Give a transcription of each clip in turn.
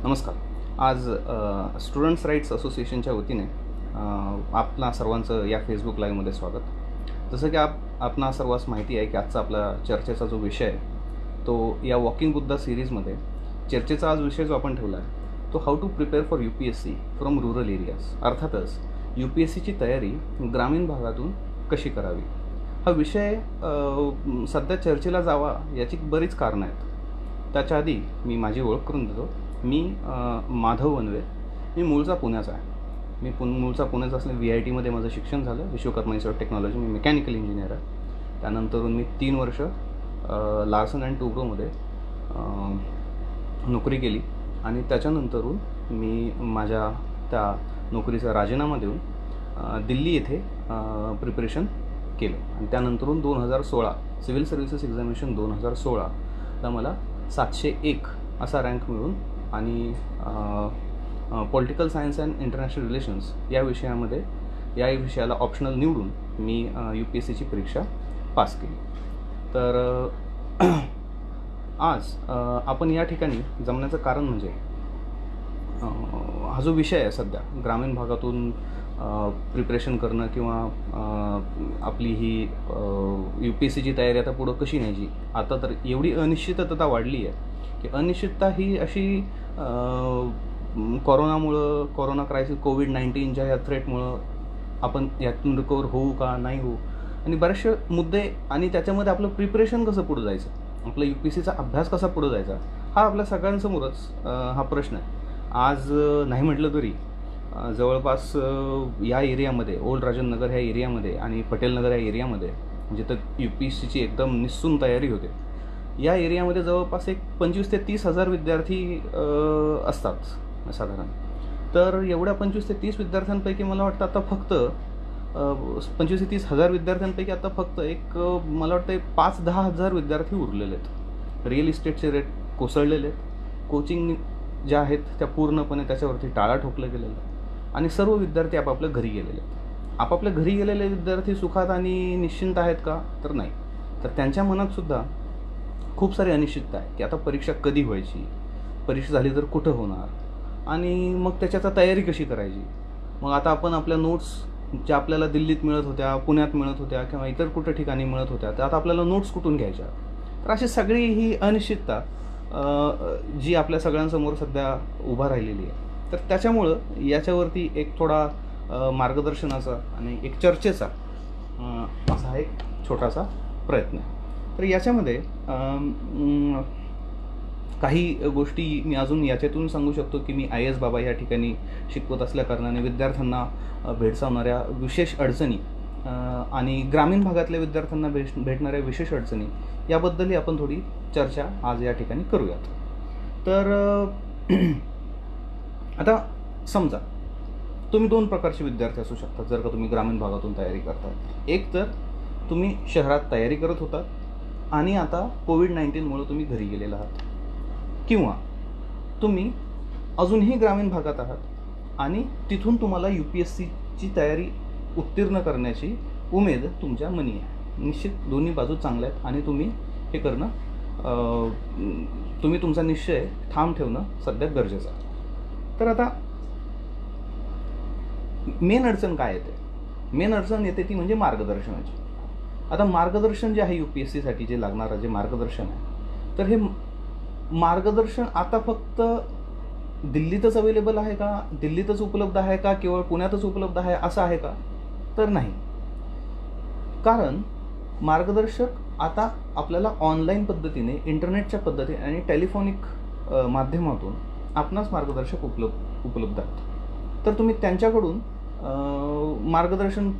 नमस्कार. आज students rights असोसिएशनच्या वतीने आपणा सर्वांचं या फेसबुक लाईव्हमध्ये स्वागत. जसं की आपणा सर्वांस माहिती आहे की आजचा आपला चर्चेचा जो विषय आहे तो या वॉकिंग बुद्धा सिरीजमध्ये चर्चेचा आज विषय जो आपण ठेवला आहे तो how to prepare for UPSC from rural areas. अर्थातच UPSCची तयारी ग्रामीण भागातून कशी करावी हा विषय सध्या चर्चेला जावा याची बरीच कारणं आहेत. त्याच्या आधी मी माझी ओळख करून देतो. मी माधव वनवे. मी मूळचा पुण्याचा आहे. मी मूळचा पुण्याचा असल्याने VITमध्ये माझं शिक्षण झालं. Vishwakarma institute of technology. Me mechanical engineer आहे. त्यानंतरून मी 3 वर्ष लार्सन अँड टुब्रोमध्ये नोकरी केली आणि त्याच्यानंतरून मी माझ्या त्या नोकरीचा राजीनामा देऊन दिल्ली येथे प्रिपरेशन केलं आणि त्यानंतरून 2016 सिव्हिल सर्व्हिसेस एक्झामिनेशन 2016ला मला 701 असा रँक मिळून आणि political science and international relations या विषयाला ऑप्शनल निवडून मी UPSCची परीक्षा पास केली. तर आज आपण या ठिकाणी जमण्याचं कारण म्हणजे हा जो विषय आहे सध्या ग्रामीण भागातून प्रिपरेशन करणं किंवा आपली ही UPSCची तयारी आता पुढं कशी न्यायची. आता तर एवढी अनिश्चितता वाढली आहे की अनिश्चितता ही अशी कोरोना क्रायसिस कोविड-19च्या ह्या थ्रेटमुळं आपण यातून रिकवर होऊ का नाही होऊ आणि बरेचसे मुद्दे आणि त्याच्यामध्ये आपलं प्रिपरेशन कसं पुढं जायचं, आपला UPSCचा अभ्यास कसा पुढं जायचा हा आपल्या सगळ्यांसमोरच हा प्रश्न आहे. आज नाही म्हटलं तरी जवळपास या एरियामध्ये ओल्ड राजननगर ह्या एरियामध्ये आणि पटेलनगर या एरियामध्ये जिथं UPSCची एकदम निस्सून तयारी होते या एरियामध्ये जवळपास एक 25,000 ते 30,000 विद्यार्थी असतात साधारण. तर एवढ्या 25,000 ते 30,000 विद्यार्थ्यांपैकी मला वाटतं आता फक्त 25,000 ते 30,000 विद्यार्थ्यांपैकी आता फक्त एक मला वाटतं 5-10,000 विद्यार्थी उरलेले आहेत. रिअल इस्टेटचे रेट कोसळलेले आहेत. कोचिंग ज्या आहेत त्या पूर्णपणे त्याच्यावरती टाळा ठोकलं गेलेलं आहे आणि सर्व विद्यार्थी आपापल्या घरी गेलेले आहेत. आपापल्या घरी गेलेले विद्यार्थी सुखात आणि निश्चिंत आहेत का तर नाही. तर त्यांच्या मनातसुद्धा खूप सारी अनिश्चितता आहे की आता परीक्षा कधी व्हायची, परीक्षा झाली तर कुठं होणार आणि मग त्याच्याचा तयारी कशी करायची. मग आता आपण आपल्या नोट्स ज्या आपल्याला दिल्लीत मिळत होत्या, पुण्यात मिळत होत्या किंवा इतर कुठं ठिकाणी मिळत होत्या तर आता आपल्याला नोट्स कुठून घ्यायच्या. तर अशी सगळी ही अनिश्चितता जी आपल्या सगळ्यांसमोर सध्या उभा राहिलेली आहे. तर त्याच्यामुळं याच्यावरती एक थोडा मार्गदर्शनाचा आणि एक चर्चेचा असा एक छोटासा प्रयत्न आहे. तर याच्यामध्ये काही गोष्टी मी अजून याच्यातून सांगू शकतो की मी IAS बाबा या ठिकाणी शिकवत असल्याकारणाने विद्यार्थ्यांना भेडसावणाऱ्या विशेष अडचणी आणि ग्रामीण भागातल्या विद्यार्थ्यांना भेटणाऱ्या विशेष अडचणी याबद्दलही आपण थोडी चर्चा आज या ठिकाणी करूयात. तर आता समजा तुम्ही 2 प्रकारचे विद्यार्थी असू शकतात जर का तुम्ही ग्रामीण भागातून तयारी करता. एक तर तुम्ही शहरात तयारी करत होतात आणि आता कोविड-19मुळे तुम्ही घरी गेलेला आहात किंवा तुम्ही अजूनही ग्रामीण भागात आहात आणि तिथून तुम्हाला UPSCची तयारी उत्तीर्ण करण्याची उमेद तुमच्या मनी आहे. निश्चित दोन्ही बाजू चांगल्या आहेत आणि तुम्ही हे करणं तुम्ही तुमचा निश्चय ठाम ठेवणं सध्या गरजेचं आहे. तर आता मेन अडचण काय येते? मेन अडचण येते ती म्हणजे मार्गदर्शनाची. आता मार्गदर्शन जे आहे UPSCसाठी जे लागणारं जे मार्गदर्शन आहे तर हे मार्गदर्शन आता फक्त दिल्लीतच अवेलेबल आहे का, दिल्लीतच उपलब्ध आहे का, केवळ पुण्यातच उपलब्ध आहे असं आहे का तर नाही. कारण मार्गदर्शक आता आपल्याला ऑनलाईन पद्धतीने इंटरनेटच्या पद्धतीने आणि टेलिफोनिक माध्यमातून आपणास मार्गदर्शक उपलब्ध आहेत. तर तुम्ही त्यांच्याकडून मार्गदर्शन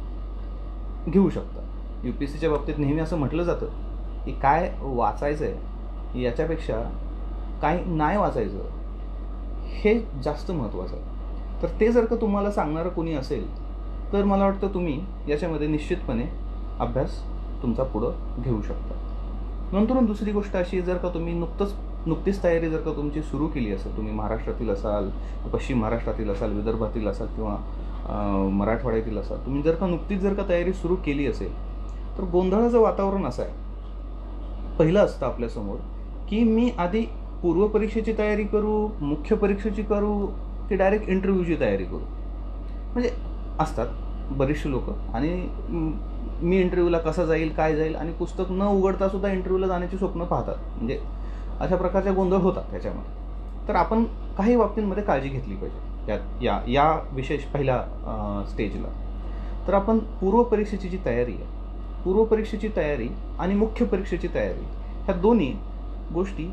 घेऊ शकता. UPSCच्या बाबतीत नेहमी असं म्हटलं जातं की काय वाचायचं आहे याच्यापेक्षा काय नाही वाचायचं हे जास्त महत्त्वाचं आहे. तर ते जर का तुम्हाला सांगणारं कोणी असेल तर मला वाटतं तुम्ही याच्यामध्ये निश्चितपणे अभ्यास तुमचा पुढं घेऊ शकता. नंतर दुसरी गोष्ट अशी जर का तुम्ही नुकतीच तयारी जर का तुमची सुरू केली असेल, तुम्ही महाराष्ट्रातील असाल, पश्चिम महाराष्ट्रातील असाल, विदर्भातील असाल किंवा मराठवाड्यातील असाल, तुम्ही जर का नुकतीच जर का तयारी सुरू केली असेल तर गोंधळाचं वातावरण असं आहे. पहिलं असतं आपल्यासमोर की मी आधी पूर्व परीक्षेची तयारी करू, मुख्य परीक्षेची करू, की डायरेक्ट इंटरव्ह्यूची तयारी करू. म्हणजे असतात बरेचसे लोक, आणि मी इंटरव्ह्यूला कसा जाईल, काय जाईल, आणि पुस्तक न उघडता सुद्धा इंटरव्ह्यूला जाण्याची स्वप्न पाहतात. म्हणजे अशा प्रकारच्या गोंधळ होतात त्याच्यामध्ये. तर आपण काही बाबतींमध्ये काळजी घेतली पाहिजे त्यात, या विशेष पहिल्या स्टेजला. तर आपण पूर्व परीक्षेची जी तयारी आहे, पूर्व परीक्षेची तयारी आणि मुख्य परीक्षेची तयारी, ह्या दोन्ही गोष्टी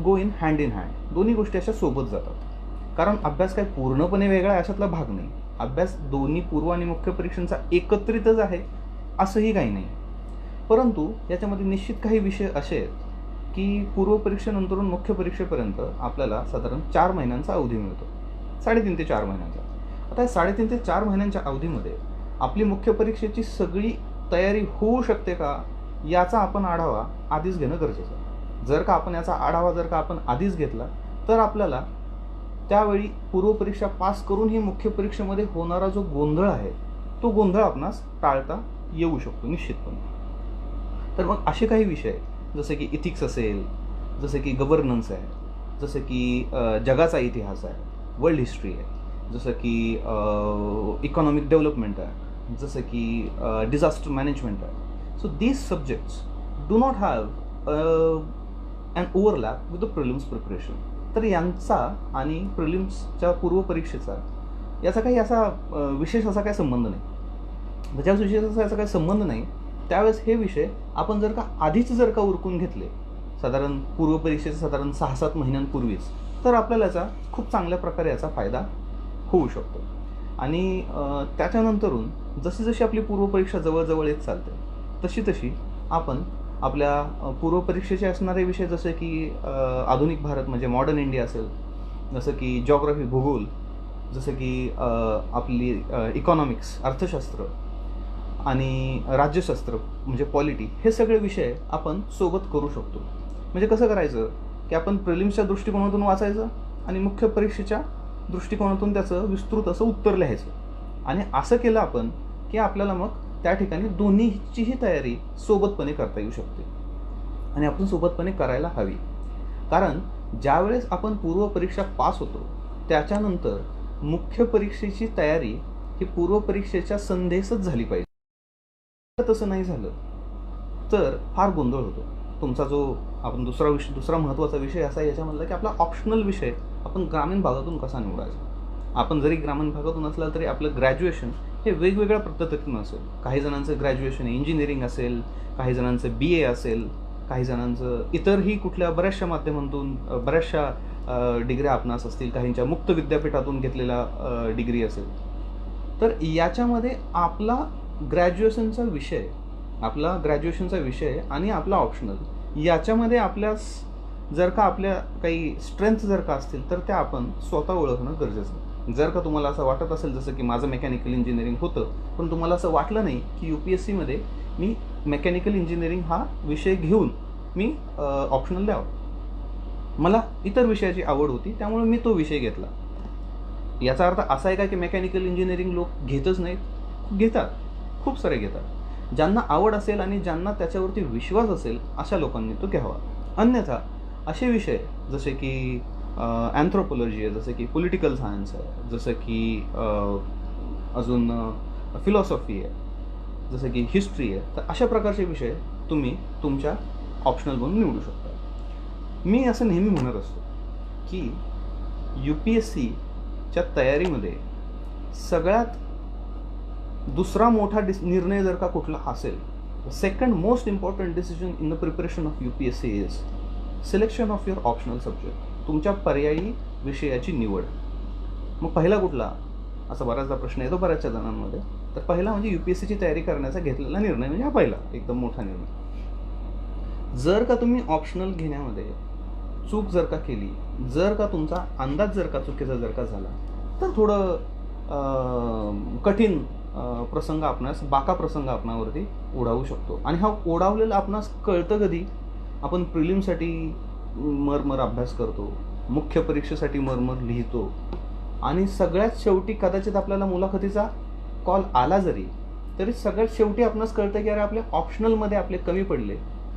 गो इन हँड इन हँड. दोन्ही गोष्टी अशा सोबत जातात. कारण अभ्यास काय पूर्णपणे वेगळा आहे अशातला भाग नाही. अभ्यास दोन्ही पूर्व आणि मुख्य परीक्षांचा एकत्रितच आहे असंही काही नाही. परंतु याच्यामध्ये निश्चित काही विषय असे आहेत की पूर्व परीक्षेनंतरून मुख्य परीक्षेपर्यंत आपल्याला साधारण 4 महिन्यांचा अवधी मिळतो, 3.5 ते 4 महिन्यांचा. आता या 3.5 ते 4 महिन्यांच्या अवधीमध्ये आपली मुख्य परीक्षेची सगळी तयारी होऊ शकते का, याचा आपण आढावा आधीच घेणं गरजेचं आहे. जर का आपण याचा आढावा आधीच घेतला तर आपल्याला त्यावेळी पूर्वपरीक्षा पास करूनही मुख्य परीक्षेमध्ये होणारा जो गोंधळ आहे तो गोंधळ आपणास टाळता येऊ शकतो निश्चितपणे. तर मग असे काही विषय जसे की इथिक्स असेल, जसे की गव्हर्नन्स आहे, जसे की जगाचा इतिहास आहे, वर्ल्ड हिस्ट्री आहे, जसं की इकॉनॉमिक डेव्हलपमेंट आहे, जसं की डिझास्टर मॅनेजमेंट आहे. So these subjects do not have an overlap with the prelims preparation. तर यांचा आणि प्रिलिम्सच्या पूर्वपरीक्षेचा याचा काही असा विशेष असा काही संबंध नाही. ज्या विषयाचा याचा काही संबंध नाही त्यावेळेस हे विषय आपण आधीच उरकून घेतले, साधारण पूर्वपरीक्षेचे साधारण 6-7 महिन्यांपूर्वीच, तर आपल्याला याचा खूप चांगल्या प्रकारे याचा फायदा होऊ शकतो. आणि त्याच्यानंतरून जशी आपली पूर्वपरीक्षा जवळ येत चालते तशी आपण आपल्या पूर्वपरीक्षेचे असणारे विषय जसे की आधुनिक भारत म्हणजे मॉडर्न इंडिया असेल, जसं की जॉग्रफी भूगोल, जसं की आपली इकॉनॉमिक्स अर्थशास्त्र आणि राज्यशास्त्र म्हणजे पॉलिटी, हे सगळे विषय आपण सोबत करू शकतो. म्हणजे कसं करायचं की आपण प्रिलिम्सच्या दृष्टिकोनातून वाचायचं आणि मुख्य परीक्षेच्या दृष्टिकोनातून त्याचं विस्तृत असं उत्तर लिहायचं. आणि असं केलं आपण की आपल्याला मग त्या ठिकाणी दोन्हीचीही तयारी सोबतपणे करता येऊ शकते. आणि आपण सोबतपणे करायला हवी. कारण ज्यावेळेस आपण पूर्वपरीक्षा पास होतो त्याच्यानंतर मुख्य परीक्षेची तयारी ही पूर्वपरीक्षेच्या संधेसच झाली पाहिजे. तसं नाही झालं तर फार गोंधळ होतो. तुमचा जो आपण दुसरा महत्त्वाचा विषय असा आहे याच्यामधला की आपला ऑप्शनल विषय आपण ग्रामीण भागातून कसा निवडायचा. आपण जरी ग्रामीण भागातून असला तरी आपलं ग्रॅज्युएशन हे वेगवेगळ्या पद्धतीनं असेल. काही जणांचं ग्रॅज्युएशन इंजिनिअरिंग असेल, काही जणांचं BA असेल, काही जणांचं इतरही कुठल्या बऱ्याचशा माध्यमातून बऱ्याचशा डिग्र्या आपणास असतील, काहींच्या मुक्त विद्यापीठातून घेतलेला डिग्री असेल. तर याच्यामध्ये आपला ग्रॅज्युएशनचा विषय आणि आपला ऑप्शनल याच्यामध्ये आपल्यास जर का आपल्या काही स्ट्रेंथ जर का असतील तर त्या आपण स्वतः ओळखणं गरजेचं आहे. जर का तुम्हाला असं वाटत असेल जसं की माझं मेकॅनिकल इंजिनिअरिंग होतं पण तुम्हाला असं वाटलं नाही की UPSCमध्ये मी मेकॅनिकल इंजिनिअरिंग हा विषय घेऊन मी ऑप्शनल द्यावं, मला इतर विषयाची आवड होती त्यामुळे मी तो विषय घेतला, याचा अर्थ असा आहे का की मेकॅनिकल इंजिनिअरिंग लोक घेतच नाहीत? घेतात, खूप सारे घेतात. ज्यांना आवड असेल आणि ज्यांना त्याच्यावरती विश्वास असेल अशा लोकांनी तो घ्यावा. अन्यथा असे विषय जसे की अँथ्रोपॉलॉजी आहे, जसे की पॉलिटिकल सायन्स आहे, जसं की अजून फिलॉसॉफी आहे, जसं की हिस्ट्री आहे, तर अशा प्रकारचे विषय तुम्ही तुमच्या ऑप्शनल म्हणून निवडू शकता. मी असं नेहमी म्हणत असतो की UPSCच्या तयारीमध्ये सगळ्यात दुसरा मोठा निर्णय जर का कुठला असेल, second most important decision in the preparation of UPSC is selection of your optional subject. तुमच्या पर्यायी विषयाची निवड. मग पहिला कुठला असा बराचदा प्रश्न येतो बऱ्याचशा जणांमध्ये. तर पहिला म्हणजे UPSCची तयारी करण्याचा घेतलेला निर्णय म्हणजे हा पहिला एकदम मोठा निर्णय. जर का तुम्ही ऑप्शनल घेण्यामध्ये चूक जर का केली, जर का तुमचा अंदाज जर का चुकीचा जर का झाला तर थोडं कठीण प्रसंग आपणास बाका प्रसंग आपणावरती ओढावू शकतो. आणि हा ओढावलेला आपणास कळतं कधी? आपण प्रिलिमसाठी मरमर अभ्यास करतो, मुख्य परीक्षेसाठी मरमर लिहितो आणि सगळ्यात शेवटी कदाचित आपल्याला मुलाखतीचा कॉल आला जरी तरी सगळ्यात शेवटी आपणास कळतं की अरे आपल्या ऑप्शनलमध्ये आपले कमी पडले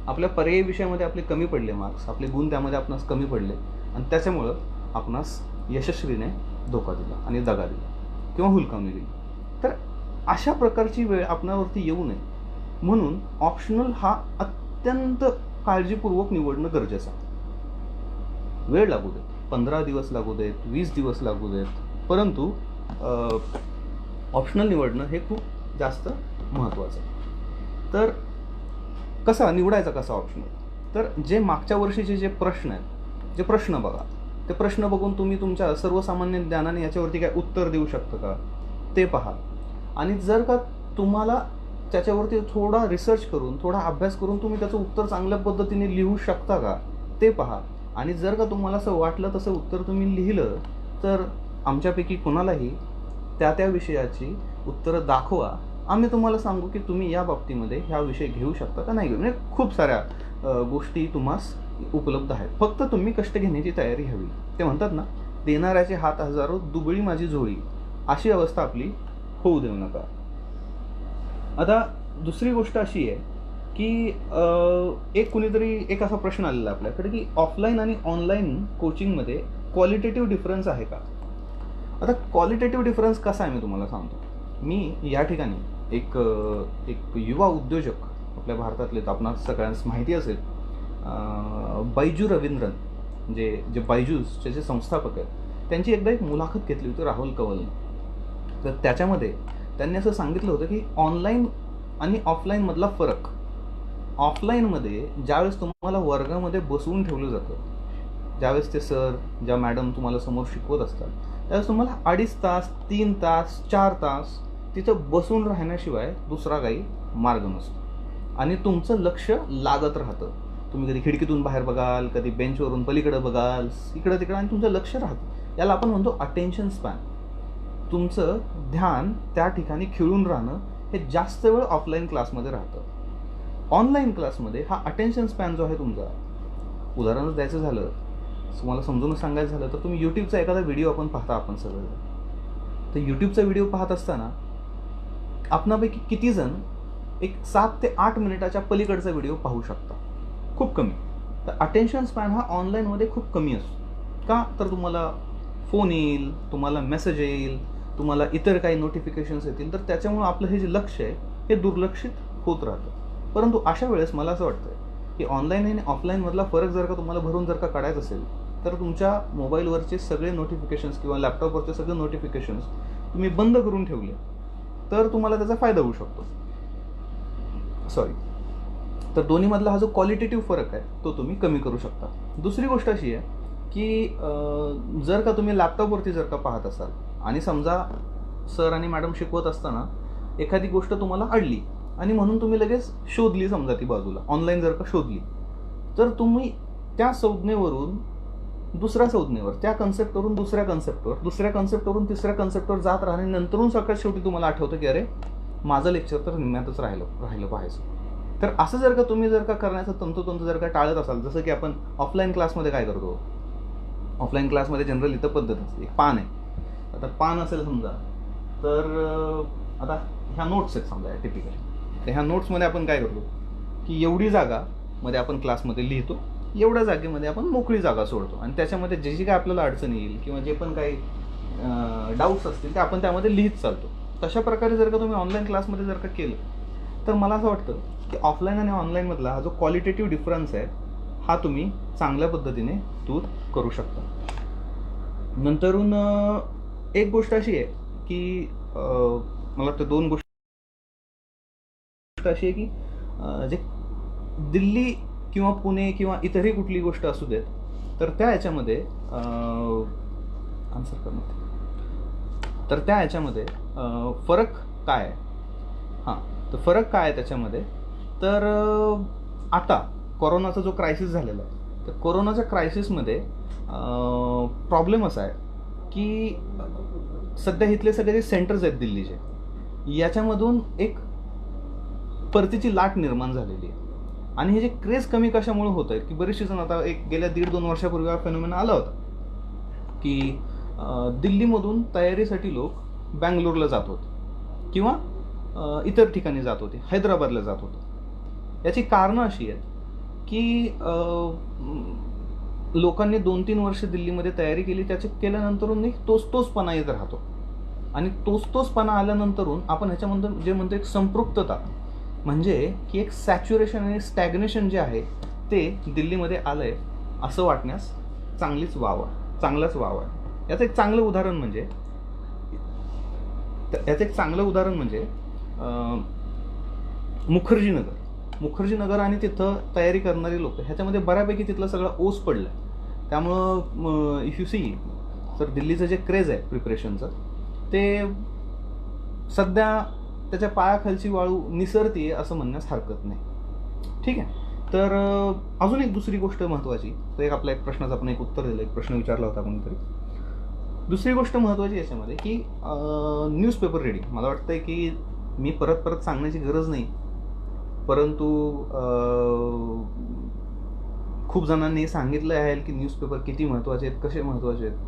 आपल्या पर्यायी विषयामध्ये आपले कमी पडले मार्क्स, आपले गुण त्यामध्ये आपणास कमी पडले आणि त्याच्यामुळं आपणास यशस्वीने धोका दिला आणि दगा दिला किंवा हुलकावणी दिली. तर अशा प्रकारची वेळ आपणावरती येऊ नये म्हणून ऑप्शनल हा अत्यंत काळजीपूर्वक निवडणं गरजेचं आहे. वेळ लागू देत, 15 दिवस लागू देत, 20 दिवस लागू देत, परंतु ऑप्शनल निवडणं हे खूप जास्त महत्त्वाचं आहे. तर कसा निवडायचा कसा ऑप्शनल? तर जे मागच्या वर्षीचे जे प्रश्न आहेत, जे प्रश्न बघा, ते प्रश्न बघून तुम्ही तुमच्या सर्वसामान्य ज्ञानाने याच्यावरती काय उत्तर देऊ शकता का ते पहा. आणि जर का तुम्हाला त्याच्यावरती थोडा रिसर्च करून, थोडा अभ्यास करून तुम्ही त्याचं उत्तर चांगल्या पद्धतीने लिहू शकता का ते पहा. आणि जर का तुम्हाला असं वाटलं तसं उत्तर तुम्ही लिहिलं तर आमच्यापैकी कुणालाही त्या विषयाची उत्तरं दाखवा. आम्ही तुम्हाला सांगू की तुम्ही या बाबतीमध्ये ह्या विषय घेऊ शकता का नाही घेऊ. म्हणजे खूप साऱ्या गोष्टी तुम्हास उपलब्ध आहेत. फक्त तुम्ही कष्ट घेण्याची तयारी हवी. ते म्हणतात ना, देणाऱ्याचे हात हजारो, दुबळी माझी झोळी, अशी अवस्था आपली होऊ देऊ नका. आता दुसरी गोष्ट अशी आहे की एक असा प्रश्न आलेला आपल्याकडे की ऑफलाईन आणि ऑनलाईन कोचिंगमध्ये क्वालिटेटिव्ह डिफरन्स आहे का. आता क्वालिटेटिव्ह डिफरन्स कसा आहे मी तुम्हाला सांगतो. मी या ठिकाणी एक युवा उद्योजक आपल्या भारतातले, तर आपणास सगळ्यांस माहिती असेल, बैजू रवींद्रन जे बायजूसचे जे संस्थापक आहेत, त्यांची एकदा एक मुलाखत घेतली होती राहुल कंवलने. तर त्याच्यामध्ये त्यांनी असं सांगितलं होतं की ऑनलाईन आणि ऑफलाईनमधला फरक. ऑफलाईनमध्ये ज्यावेळेस तुम्हाला वर्गामध्ये बसवून ठेवलं जातं, ज्यावेळेस ते सर, ज्या मॅडम तुम्हाला समोर शिकवत असतात, त्यावेळेस तुम्हाला 2.5 तास, 3 तास, 4 तास तिथं बसून राहण्याशिवाय दुसरा काही मार्ग नसतो. आणि तुमचं लक्ष लागत राहतं. तुम्ही कधी खिडकीतून बाहेर बघाल, कधी बेंचवरून पलीकडे बघाल, इकडं तिकडं, आणि तुमचं लक्ष राहतं. याला आपण म्हणतो अटेन्शन स्पॅन. तुमचं ध्यान त्या ठिकाणी खिळून राहणं हे जास्त वेळ ऑफलाईन क्लासमध्ये राहतं. ऑनलाईन क्लासमध्ये हा अटेन्शन स्पॅन जो आहे तुमचा, उदाहरणच द्यायचं झालं, तुम्हाला समजून सांगायचं झालं तर तुम्ही यूट्यूबचा एखादा व्हिडिओ आपण सगळं, तर यूट्यूबचा व्हिडिओ पाहत असताना आपणापैकी किती जण एक 7 ते 8 मिनिटाच्या पलीकडचा व्हिडिओ पाहू शकता. खूप कमी. तर अटेन्शन स्पॅन हा ऑनलाईनमध्ये खूप कमी असतो. का तर तुम्हाला फोन येईल, तुम्हाला मेसेज येईल, तुम्हाला इतर काही नोटिफिकेशन्स येतील, तर त्याच्यामुळे आपलं हे जे लक्ष आहे हे दुर्लक्षित होत राहतं. परंतु अशा वेळेस मला असं वाटतं की ऑनलाईन आणि ऑफलाईनमधला फरक जर का तुम्हाला भरून जर का काढायचा असेल तर तुमच्या मोबाईलवरचे सगळे नोटिफिकेशन्स किंवा लॅपटॉपवरचे सगळे नोटिफिकेशन्स तुम्ही बंद करून ठेवले तर तुम्हाला त्याचा फायदा होऊ शकतो. तर दोन्हीमधला हा जो क्वालिटेटिव्ह फरक आहे तो तुम्ही कमी करू शकता. दुसरी गोष्ट अशी आहे की जर का तुम्ही लॅपटॉपवरती जर का पाहत असाल आणि समजा सर आणि मॅडम शिकवत असताना एखादी गोष्ट तुम्हाला अडली आणि म्हणून तुम्ही लगेच शोधली, समजा ती बाजूला ऑनलाईन जर का शोधली, तर तुम्ही त्या संज्ञेवरून दुसऱ्या संज्ञेवर, त्या कन्सेप्टवरून दुसऱ्या कन्सेप्टवर, दुसऱ्या कन्सेप्टवरून तिसऱ्या कन्सेप्टवर जात राहणे, नंतरून सगळ्यात शेवटी तुम्हाला आठवतं की अरे माझं लेक्चर तर निम्म्यातच राहिलं पाहिजे. तर असं जर का तुम्ही जर का करण्याचं तंतोतंत जर का टाळत असाल, जसं की आपण ऑफलाईन क्लासमध्ये काय करतो, ऑफलाईन क्लासमध्ये जनरल इथं पद्धत असते, एक पान आहे. आता पान असेल समजा, तर आता ह्या नोट्स आहेत समजा टिपिकली, तर ह्या नोट्समध्ये आपण काय करतो की एवढी जागा मध्ये आपण क्लासमध्ये लिहितो, एवढ्या जागेमध्ये आपण मोकळी जागा सोडतो आणि त्याच्यामध्ये जे जे काय आपल्याला अडचण येईल किंवा जे पण काही डाऊट्स असतील ते आपण त्यामध्ये लिहित चालतो. तशा प्रकारे जर का तुम्ही ऑनलाईन क्लासमध्ये जर का केलं तर मला असं वाटतं की ऑफलाईन आणि ऑनलाईनमधला हा जो क्वालिटेटिव्ह डिफरन्स आहे हा तुम्ही चांगल्या पद्धतीने दूर करू शकता. नंतरून एक गोष्ट अशी आहे की मला वाटतं 2 गोष्ट अशी आहे की जे दिल्ली किंवा पुणे किंवा इतरही कुठली गोष्ट असू देत, तर त्या याच्यामध्ये फरक काय आहे. तर फरक काय आहे त्याच्यामध्ये, तर आता कोरोनाचा जो क्रायसिस झालेला आहे, तर कोरोनाच्या क्रायसिसमध्ये प्रॉब्लेम असा आहे की सध्या इथले सगळे जे सेंटर्स आहेत दिल्लीचे, याच्यामधून एक परतीची लाट निर्माण झालेली आहे. आणि हे जे क्रेज कमी कशामुळे होत आहेत की बरेचसे जण, आता गेल्या 1.5-2 वर्षापूर्वी हा फेनोमेना आला होता की दिल्लीमधून तयारीसाठी लोक बँगलोरला जात होते किंवा इतर ठिकाणी जात होते, हैदराबादला जात होते. याची कारणं अशी आहेत की लोकांनी 2-3 वर्ष दिल्लीमध्ये तयारी केली, त्याचे केल्यानंतरून एक तोचपणा येत राहतो. आणि तोचपणा आल्यानंतरून आपण ह्याच्यामध्ये जे म्हणतो एक संपृक्तता, म्हणजे की एक सॅच्युरेशन आणि स्टॅग्नेशन जे आहे ते दिल्लीमध्ये आलं आहे असं वाटण्यास चांगलाच वाव आहे. याचं एक चांगलं उदाहरण म्हणजे मुखर्जीनगर आणि तिथं तयारी करणारी लोक, ह्याच्यामध्ये बऱ्यापैकी तिथलं सगळं ओस पडलं आहे. त्यामुळं इफ यू सी, तर दिल्लीचं जे क्रेज आहे प्रिपरेशनचं, ते सध्या त्याच्या पायाखालची वाळू निसरतीये असं म्हणण्यास हरकत नाही. ठीक आहे. तर अजून एक दुसरी गोष्ट महत्त्वाची, तर एक आपला एक प्रश्नाचं आपण एक उत्तर दिलं, एक प्रश्न विचारला होता कोणीतरी. दुसरी गोष्ट महत्त्वाची याच्यामध्ये की न्यूजपेपर रीडिंग. मला वाटतं की मी परत सांगण्याची गरज नाही, परंतु खूप जणांनी सांगितलं आहे की न्यूजपेपर किती महत्त्वाचे आहेत, कसे महत्त्वाचे आहेत.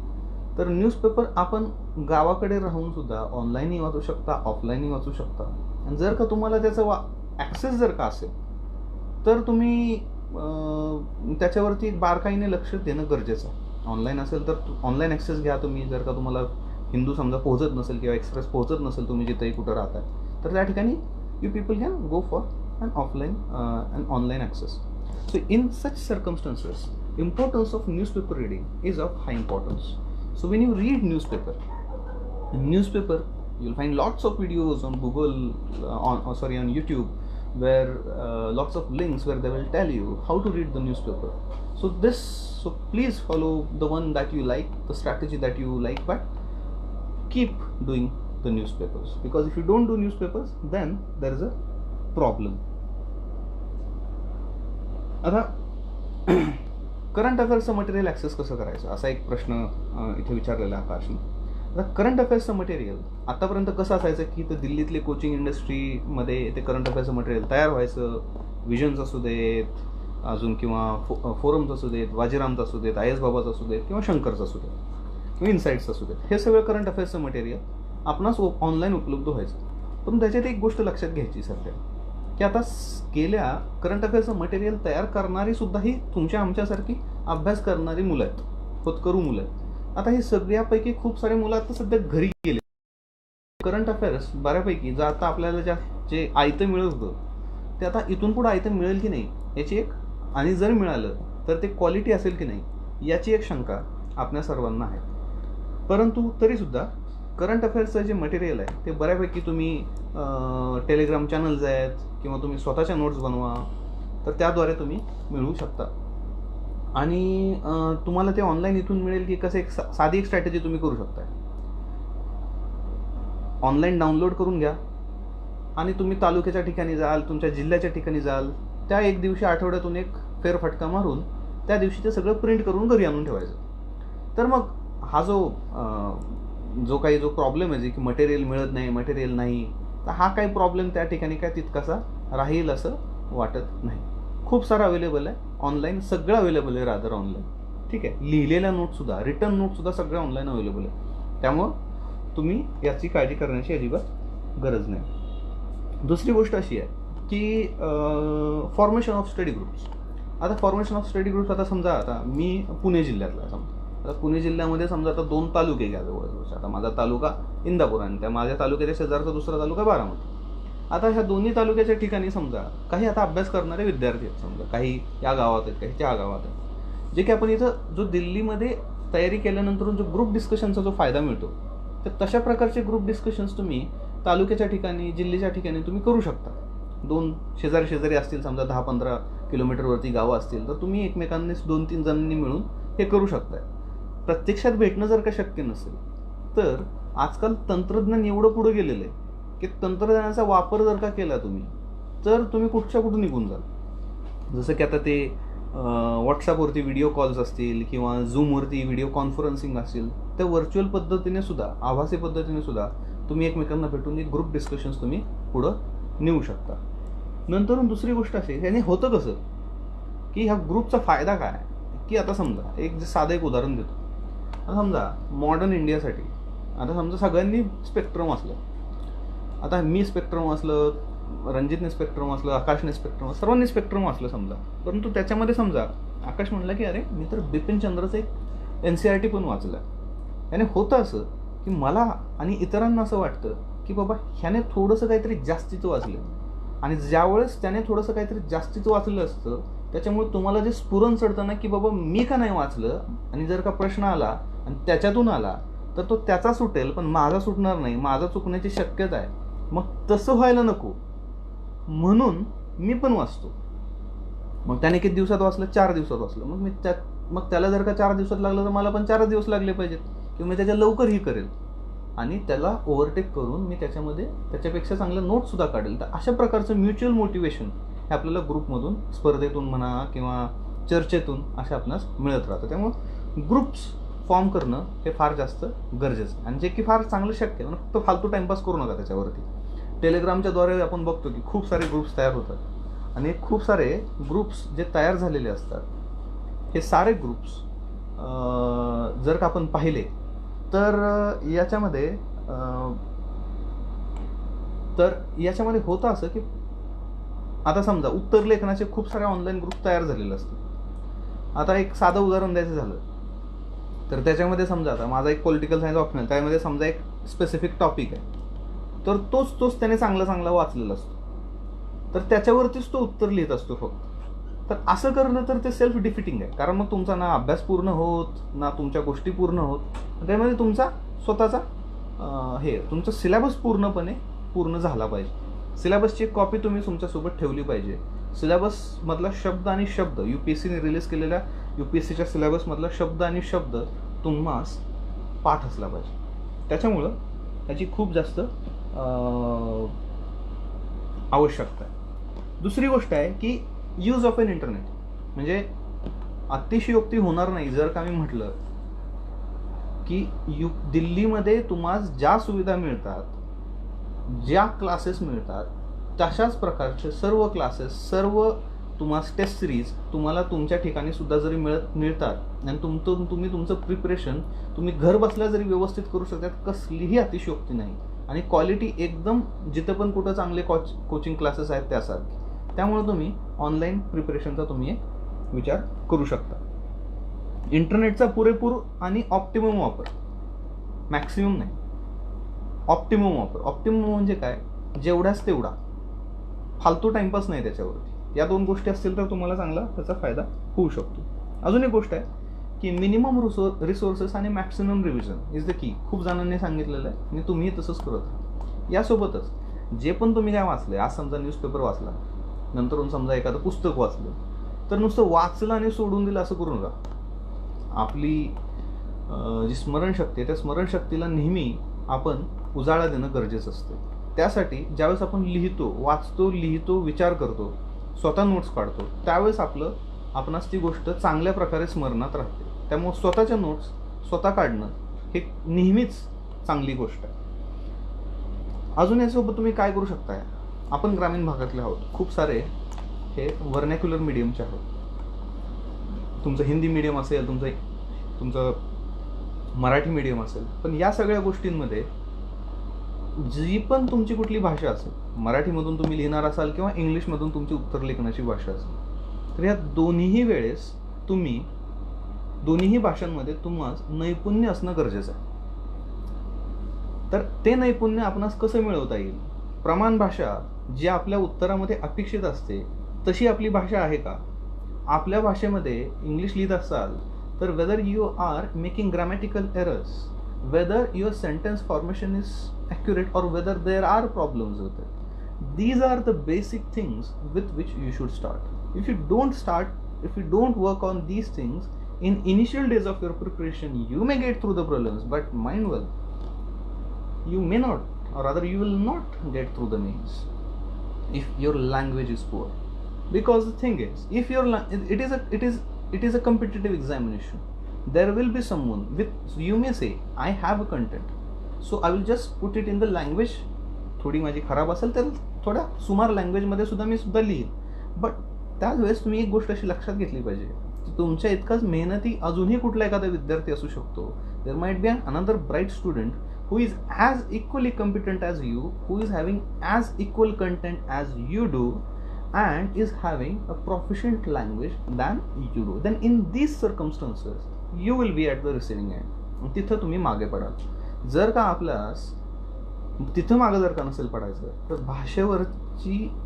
तर न्यूजपेपर आपण गावाकडे राहून सुद्धा ऑनलाईनही वाचू शकता, ऑफलाईनही वाचू शकता. आणि जर का तुम्हाला त्याचा ॲक्सेस जर का असेल तर तुम्ही त्याच्यावरती एक बारकाईने लक्ष देणं गरजेचं आहे. ऑनलाईन असेल तर ऑनलाईन ॲक्सेस घ्या तुम्ही. जर का तुम्हाला हिंदू समजा पोहोचत नसेल किंवा एक्सप्रेस पोहोचत नसेल, तुम्ही जिथंही कुठं राहताय, तर त्या ठिकाणी you people can go for an offline and online access. So in such circumstances, importance of newspaper reading is of high importance. So when you read newspaper, you'll find lots of videos on Google, on YouTube, where lots of links where they will tell you how to read the newspaper. So please follow the one that you like, the strategy that you like, but keep doing the newspapers, because if you don't do newspapers, then there is a problem. आता current अफेअर्सचं material access कसं करायचं, असा एक प्रश्न इथे विचारलेला आहे आकाशने. आता करंट अफेअर्सचं मटेरियल आतापर्यंत कसं असायचं की तर दिल्लीतले कोचिंग इंडस्ट्रीमध्ये ते करंट अफेअर्सचं मटेरियल तयार व्हायचं. विजन्स असू देत, अजून किंवा फोरम्स असू देत, वाजीरामचं असू देत, IS बाबाचं असू देत, किंवा शंकरचं असू देत, किंवा इन्साईट्स असू देत, हे सगळं करंट अफेअर्सचं मटेरियल आपणास ऑनलाईन उपलब्ध व्हायचं. पण त्याच्यात एक गोष्ट लक्षात घ्यायची सध्या, की आता गेल्या करंट अफेअर्सचं मटेरियल तयार करणारी सुद्धा ही तुमच्या आमच्यासारखी अभ्यास करणारी मुलं आहेत, होतकरू मुलं आहेत. आता हे सगळ्यापैकी खूप सारे मुलं आता सध्या घरी गेले. करंट अफेअर्स बऱ्यापैकी जर आता आपल्याला जे आयतं मिळत होतं ते आता इथून पुढे आयतं मिळेल की नाही याची एक, आणि जर मिळालं तर ते क्वालिटी असेल की नाही याची एक शंका आपल्या सर्वांना आहे. परंतु तरीसुद्धा करंट अफेअर्सचं जे मटेरियल आहे ते बऱ्यापैकी तुम्ही टेलिग्राम चॅनल्स आहेत किंवा तुम्ही स्वतःच्या नोट्स बनवा, तर त्याद्वारे तुम्ही मिळवू शकता. आणि तुम्हाला ते ऑनलाईन इथून मिळेल की कसं, एक साधी एक स्ट्रॅटेजी तुम्ही करू शकता. ऑनलाईन डाउनलोड करून घ्या आणि तुम्ही तालुक्याच्या ठिकाणी जाल, तुमच्या जिल्ह्याच्या ठिकाणी जाल, त्या एक दिवशी आठवड्यातून एक फेरफटका मारून त्या दिवशी ते सगळं प्रिंट करून घरी आणून ठेवायचं. तर मग हा जो काही प्रॉब्लेम आहे, जे की मटेरियल मिळत नाही, तर हा काही प्रॉब्लेम त्या ठिकाणी काय तितकासा राहील असं वाटत नाही. खूप सारं अवेलेबल आहे ऑनलाईन, सगळं अवेलेबल आहे रादर ऑनलाईन. ठीक आहे. लिहिलेल्या नोटसुद्धा, रिटर्न नोटसुद्धा सगळ्या ऑनलाईन अवेलेबल आहे. त्यामुळं तुम्ही याची काळजी करण्याची अजिबात गरज नाही. दुसरी गोष्ट अशी आहे की फॉर्मेशन ऑफ स्टडी ग्रुप्स. आता फॉर्मेशन ऑफ स्टडी ग्रुप्स, आता समजा आता मी पुणे जिल्ह्यातला, समजा आता पुणे जिल्ह्यामध्ये समजा आता 2 तालुके घ्या जवळजवळ. आता माझा तालुका इंदापूर आणि त्या माझ्या तालुक्याच्या शेजारचा दुसरा तालुका बारामती. आता ह्या दोन्ही तालुक्याच्या ठिकाणी समजा काही आता अभ्यास करणारे विद्यार्थी आहेत, समजा काही या गावात आहेत, काही त्या गावात आहेत, जे की आपण इथं जो दिल्लीमध्ये तयारी केल्यानंतर जो ग्रुप डिस्कशनचा जो फायदा मिळतो, तर तशा प्रकारचे ग्रुप डिस्कशन्स तुम्ही तालुक्याच्या ठिकाणी, जिल्ह्याच्या ठिकाणी तुम्ही करू शकता. 2 शेजारी असतील, समजा 10-15 किलोमीटरवरती गावं असतील, तर तुम्ही एकमेकांनी 2-3 जणांनी मिळून हे करू शकताय. प्रत्यक्षात भेटणं जर का शक्य नसेल, तर आजकाल तंत्रज्ञान एवढं पुढे गेलेलं आहे की तंत्रज्ञानाचा वापर जर का केला तुम्ही, तर तुम्ही कुठून निघून जाल. जसं की आता ते व्हॉट्सअपवरती व्हिडिओ कॉल्स असतील किंवा झूमवरती व्हिडिओ कॉन्फरन्सिंग असेल, त्या व्हर्च्युअल पद्धतीने सुद्धा, आभासी पद्धतीने सुद्धा तुम्ही एकमेकांना भेटून एक ग्रुप डिस्कशन्स तुम्ही पुढं नेऊ शकता. नंतर दुसरी गोष्ट अशी, याने होतं कसं की ह्या ग्रुपचा फायदा काय, की आता समजा एक साधं एक उदाहरण देतो. आता समजा मॉडर्न इंडियासाठी आता समजा सगळ्यांनी स्पेक्ट्रम वाचलं. आता मी स्पेक्ट्रम वाचलं, रणजितने स्पेक्ट्रम वाचलं, आकाशने स्पेक्ट्रम, सर्वांनी स्पेक्ट्रम वाचलं समजा, परंतु त्याच्यामध्ये समजा आकाश म्हणलं की अरे मी तर बिपिन चंद्रचं एक NCERT पण वाचलं. याने होतं असं की मला आणि इतरांना असं वाटतं की बाबा ह्याने थोडंसं काहीतरी जास्तीचं वाचलं, आणि ज्यावेळेस त्याने थोडंसं काहीतरी जास्तीचं वाचलं असतं त्याच्यामुळे तुम्हाला जे स्फुरण चढतं ना की बाबा मी का नाही वाचलं, आणि जर का प्रश्न आला आणि त्याच्यातून आला तर तो त्याचा सुटेल पण माझा सुटणार नाही, माझा चुकण्याची शक्यता आहे. मग तसं व्हायला नको म्हणून मी पण वाचतो. मग त्याने किती दिवसात वाचलं? 4 दिवसात वाचलं. मग त्याला जर का 4 दिवसात लागलं तर मला पण 4 दिवस लागले पाहिजेत, किंवा मी त्याच्या लवकरही करेल आणि त्याला ओव्हरटेक करून मी त्याच्यामध्ये त्याच्यापेक्षा चांगलं नोटसुद्धा काढेल. तर अशा प्रकारचं म्युच्युअल मोटिवेशन हे आपल्याला ग्रुपमधून, स्पर्धेतून म्हणा किंवा चर्चेतून अशा आपणास मिळत राहतं. त्यामुळं ग्रुप्स फॉर्म करणं हे फार जास्त गरजेचं आहे, आणि जे की फार चांगलं शक्य आहे. फक्त फालतू टाइमपास करू नका त्याच्यावरती. टेलिग्रामच्या द्वारे आपण बघतो की खूप सारे ग्रुप्स तयार होतात, आणि खूप सारे ग्रुप्स जे तयार झालेले असतात, हे सारे ग्रुप्स जर का आपण पाहिले तर याच्यामध्ये होतं असं की आता समजा उत्तर लेखनाचे खूप सारे ऑनलाईन ग्रुप तयार झालेले असतात. आता एक साधं उदाहरण द्यायचं झालं तर त्याच्यामध्ये समजा आता माझा एक पॉलिटिकल सायन्स ऑप्शनल, त्यामध्ये समजा एक स्पेसिफिक टॉपिक आहे, तर तोच त्याने चांगला वाचलेला असतो, तर त्याच्यावरतीच तो उत्तर लिहित असतो फक्त. तर असं करणं तर ते सेल्फ डिफिटिंग आहे, कारण मग तुमचा ना अभ्यास पूर्ण होत ना तुमच्या गोष्टी पूर्ण होत. त्यामध्ये तुमचा स्वतःचा तुमचा सिलेबस पूर्ण झाला पाहिजे. सिलेबसची एक कॉपी तुम्ही तुमच्यासोबत ठेवली पाहिजे. सिलेबसमधला शब्द आणि शब्द, UPSCने रिलीज केलेल्या UPSCच्या सिलेबसमधला शब्द आणि शब्द तुम्हास पाठ असला पाहिजे. त्याच्यामुळं त्याची खूप जास्त आवश्यकता आहे. दुसरी गोष्ट आहे की यूज ऑफ एन इंटरनेट, म्हणजे अतिशयोक्ती होणार नाही जर का मी म्हटलं की दिल्लीमध्ये तुम्हाला ज्या सुविधा मिळतात, ज्या क्लासेस मिळतात, तशाच प्रकारचे सर्व क्लासेस, सर्व तुम्हाला टेस्ट सिरीज तुम्हाला तुमच्या ठिकाणी सुद्धा जरी मिळतात, आणि तुम्ही तुमचं प्रिपरेशन तुम्ही घर बसल्या जरी व्यवस्थित करू शकतात, कसलीही अतिशयोक्ती नाही. आणि क्वालिटी एकदम जिथं पण कुठं चांगले कोचिंग क्लासेस आहेत त्यासारखे. त्यामुळे तुम्ही ऑनलाईन प्रिपरेशनचा तुम्ही एक विचार करू शकता. इंटरनेटचा पुरेपूर आणि ऑप्टिमम वापर, मॅक्सिमम नाही, ऑप्टिमम वापर. ऑप्टिमम म्हणजे काय? जेवढाच तेवढा, फालतू टाइमपास नाही त्याच्यावरती. या 2 गोष्टी असतील तर तुम्हाला चांगला त्याचा फायदा होऊ शकतो. अजून एक गोष्ट आहे की मिनिमम रिसोर्सेस आणि maximum revision is the key. खूप जणांनी सांगितलेलं आहे आणि तुम्ही तसंच करत राहा. यासोबतच जे पण तुम्ही काय वाचले, आज समजा न्यूजपेपर वाचला, नंतरून समजा एखादं पुस्तक वाचलं, तर नुसतं वाचलं आणि सोडून दिलं असं करू नका. आपली जी स्मरणशक्ती आहे त्या स्मरणशक्तीला नेहमी आपण उजाळा देणं गरजेचं असतं. त्यासाठी ज्यावेळेस आपण लिहितो, विचार करतो, स्वतः नोट्स काढतो, त्यावेळेस आपणास ती गोष्ट चांगल्या प्रकारे स्मरणात राहते. त्यामुळे स्वतःच्या नोट्स स्वतः काढणं हे नेहमीच चांगली गोष्ट आहे. अजून यासोबत तुम्ही काय करू शकताय? आपण ग्रामीण भागातले आहोत, खूप सारे हे व्हर्नॅक्युलर मीडियमचे आहोत. तुमचं हिंदी मीडियम असेल, तुमचं मराठी मीडियम असेल, पण या सगळ्या गोष्टींमध्ये जी पण तुमची कुठली भाषा असेल, मराठीमधून तुम्ही लिहिणार असाल किंवा इंग्लिशमधून तुमची उत्तर लेखनाची भाषा असेल, तर या दोन्ही वेळेस तुम्ही दोन्ही भाषांमध्ये तुम्हाला नैपुण्य असणं गरजेचं आहे. तर ते नैपुण्य आपणास कसं मिळवता येईल? प्रमाण भाषा जी आपल्या उत्तरामध्ये अपेक्षित असते तशी आपली भाषा आहे का? आपल्या भाषेमध्ये इंग्लिश लिहित असाल तर whether you are making grammatical errors, whether your sentence formation is accurate, or whether there are problems with it. These are the basic things with which you should start. If you don't work on these things in initial days of your preparation, you may get through the prelims, but mind well, you may not, or rather you will not get through the mains if your language is poor. Because the thing is, if your it is a competitive examination, there will be someone you may say, I have a content, so I will just put it in the language. थोडी माझी खराब असेल तर थोड्या सुमार लँग्वेजमध्ये मी सुद्धा लिहीन. बट त्याच वेळेस तुम्ही एक गोष्ट अशी लक्षात घेतली पाहिजे की तुमच्या इतकाच मेहनती अजूनही कुठला एखादा विद्यार्थी असू शकतो. There might be another bright student who is as equally competent as you, who is having as equal content as you do, and is having a proficient language than you do. Then in these circumstances you will be at the receiving end. तिथं तुम्ही मागे पडाल. जर का आपल्यास तिथं मागं जर का नसेल पडायचं तर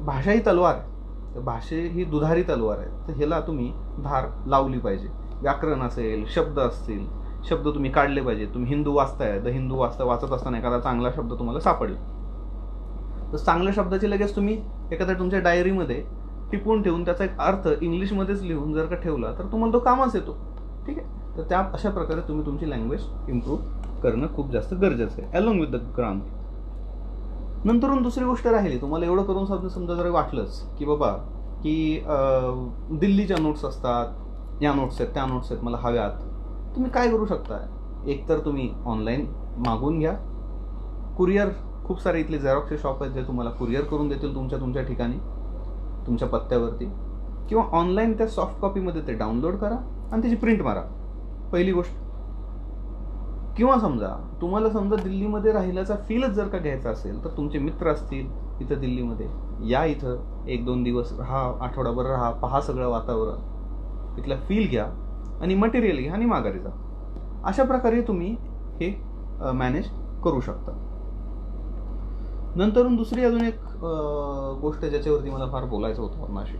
भाषा ही तलवार आहे, तर भाषे ही दुधारी तलवार आहे, तर ह्याला तुम्ही धार लावली पाहिजे. व्याकरण असेल, शब्द असतील, शब्द तुम्ही काढले पाहिजे. तुम्ही हिंदू वाचताय, द हिंदू वाचत असताना एखादा चांगला शब्द तुम्हाला सापडला, तर चांगल्या शब्दाची लगेच तुम्ही एखाद्या तुमच्या डायरीमध्ये टिपून ठेवून त्याचा एक अर्थ इंग्लिशमध्येच लिहून जर का ठेवला तर तुम्हाला तो कामाच येतो. ठीक आहे. तर त्या अशा प्रकारे तुम्ही तुमची लँग्वेज इम्प्रूव्ह करणं खूप जास्त गरजेचं आहे, अलॉंग विथ द ग्रामर. नंतरून दुसरी गोष्ट राहिली, तुम्हाला एवढं करून समजा जर वाटलंच की बाबा की दिल्लीच्या नोट्स असतात, या नोट्स आहेत, त्या नोट्स आहेत, मला हव्यात, तुम्ही काय करू शकता. एक तर तुम्ही ऑनलाईन मागून घ्या. कुरिअर, खूप सारे इथले झेरॉक्सचे शॉप आहेत जे तुम्हाला कुरिअर करून देतील तुमच्या ठिकाणी, तुमच्या पत्त्यावरती. किंवा ऑनलाईन त्या सॉफ्ट कॉपीमध्ये ते डाउनलोड करा आणि त्याची प्रिंट मारा, पहिली गोष्ट. किंवा तुम्हाला दिल्लीमध्ये राहिल्याचा फीलच जर का घ्यायचा असेल तर तुमचे मित्र असतील इथं दिल्लीमध्ये, या इथं 1-2 दिवस राहा, आठवडाभर राहा, पहा सगळं वातावरण, तिथला फील घ्या आणि मटेरियल घ्या आणि माघारी जा. अशा प्रकारे तुम्ही हे मॅनेज करू शकता. नंतरून दुसरी अजून एक गोष्ट ज्याच्यावरती मला फार बोलायचं होतं वर्णाशी.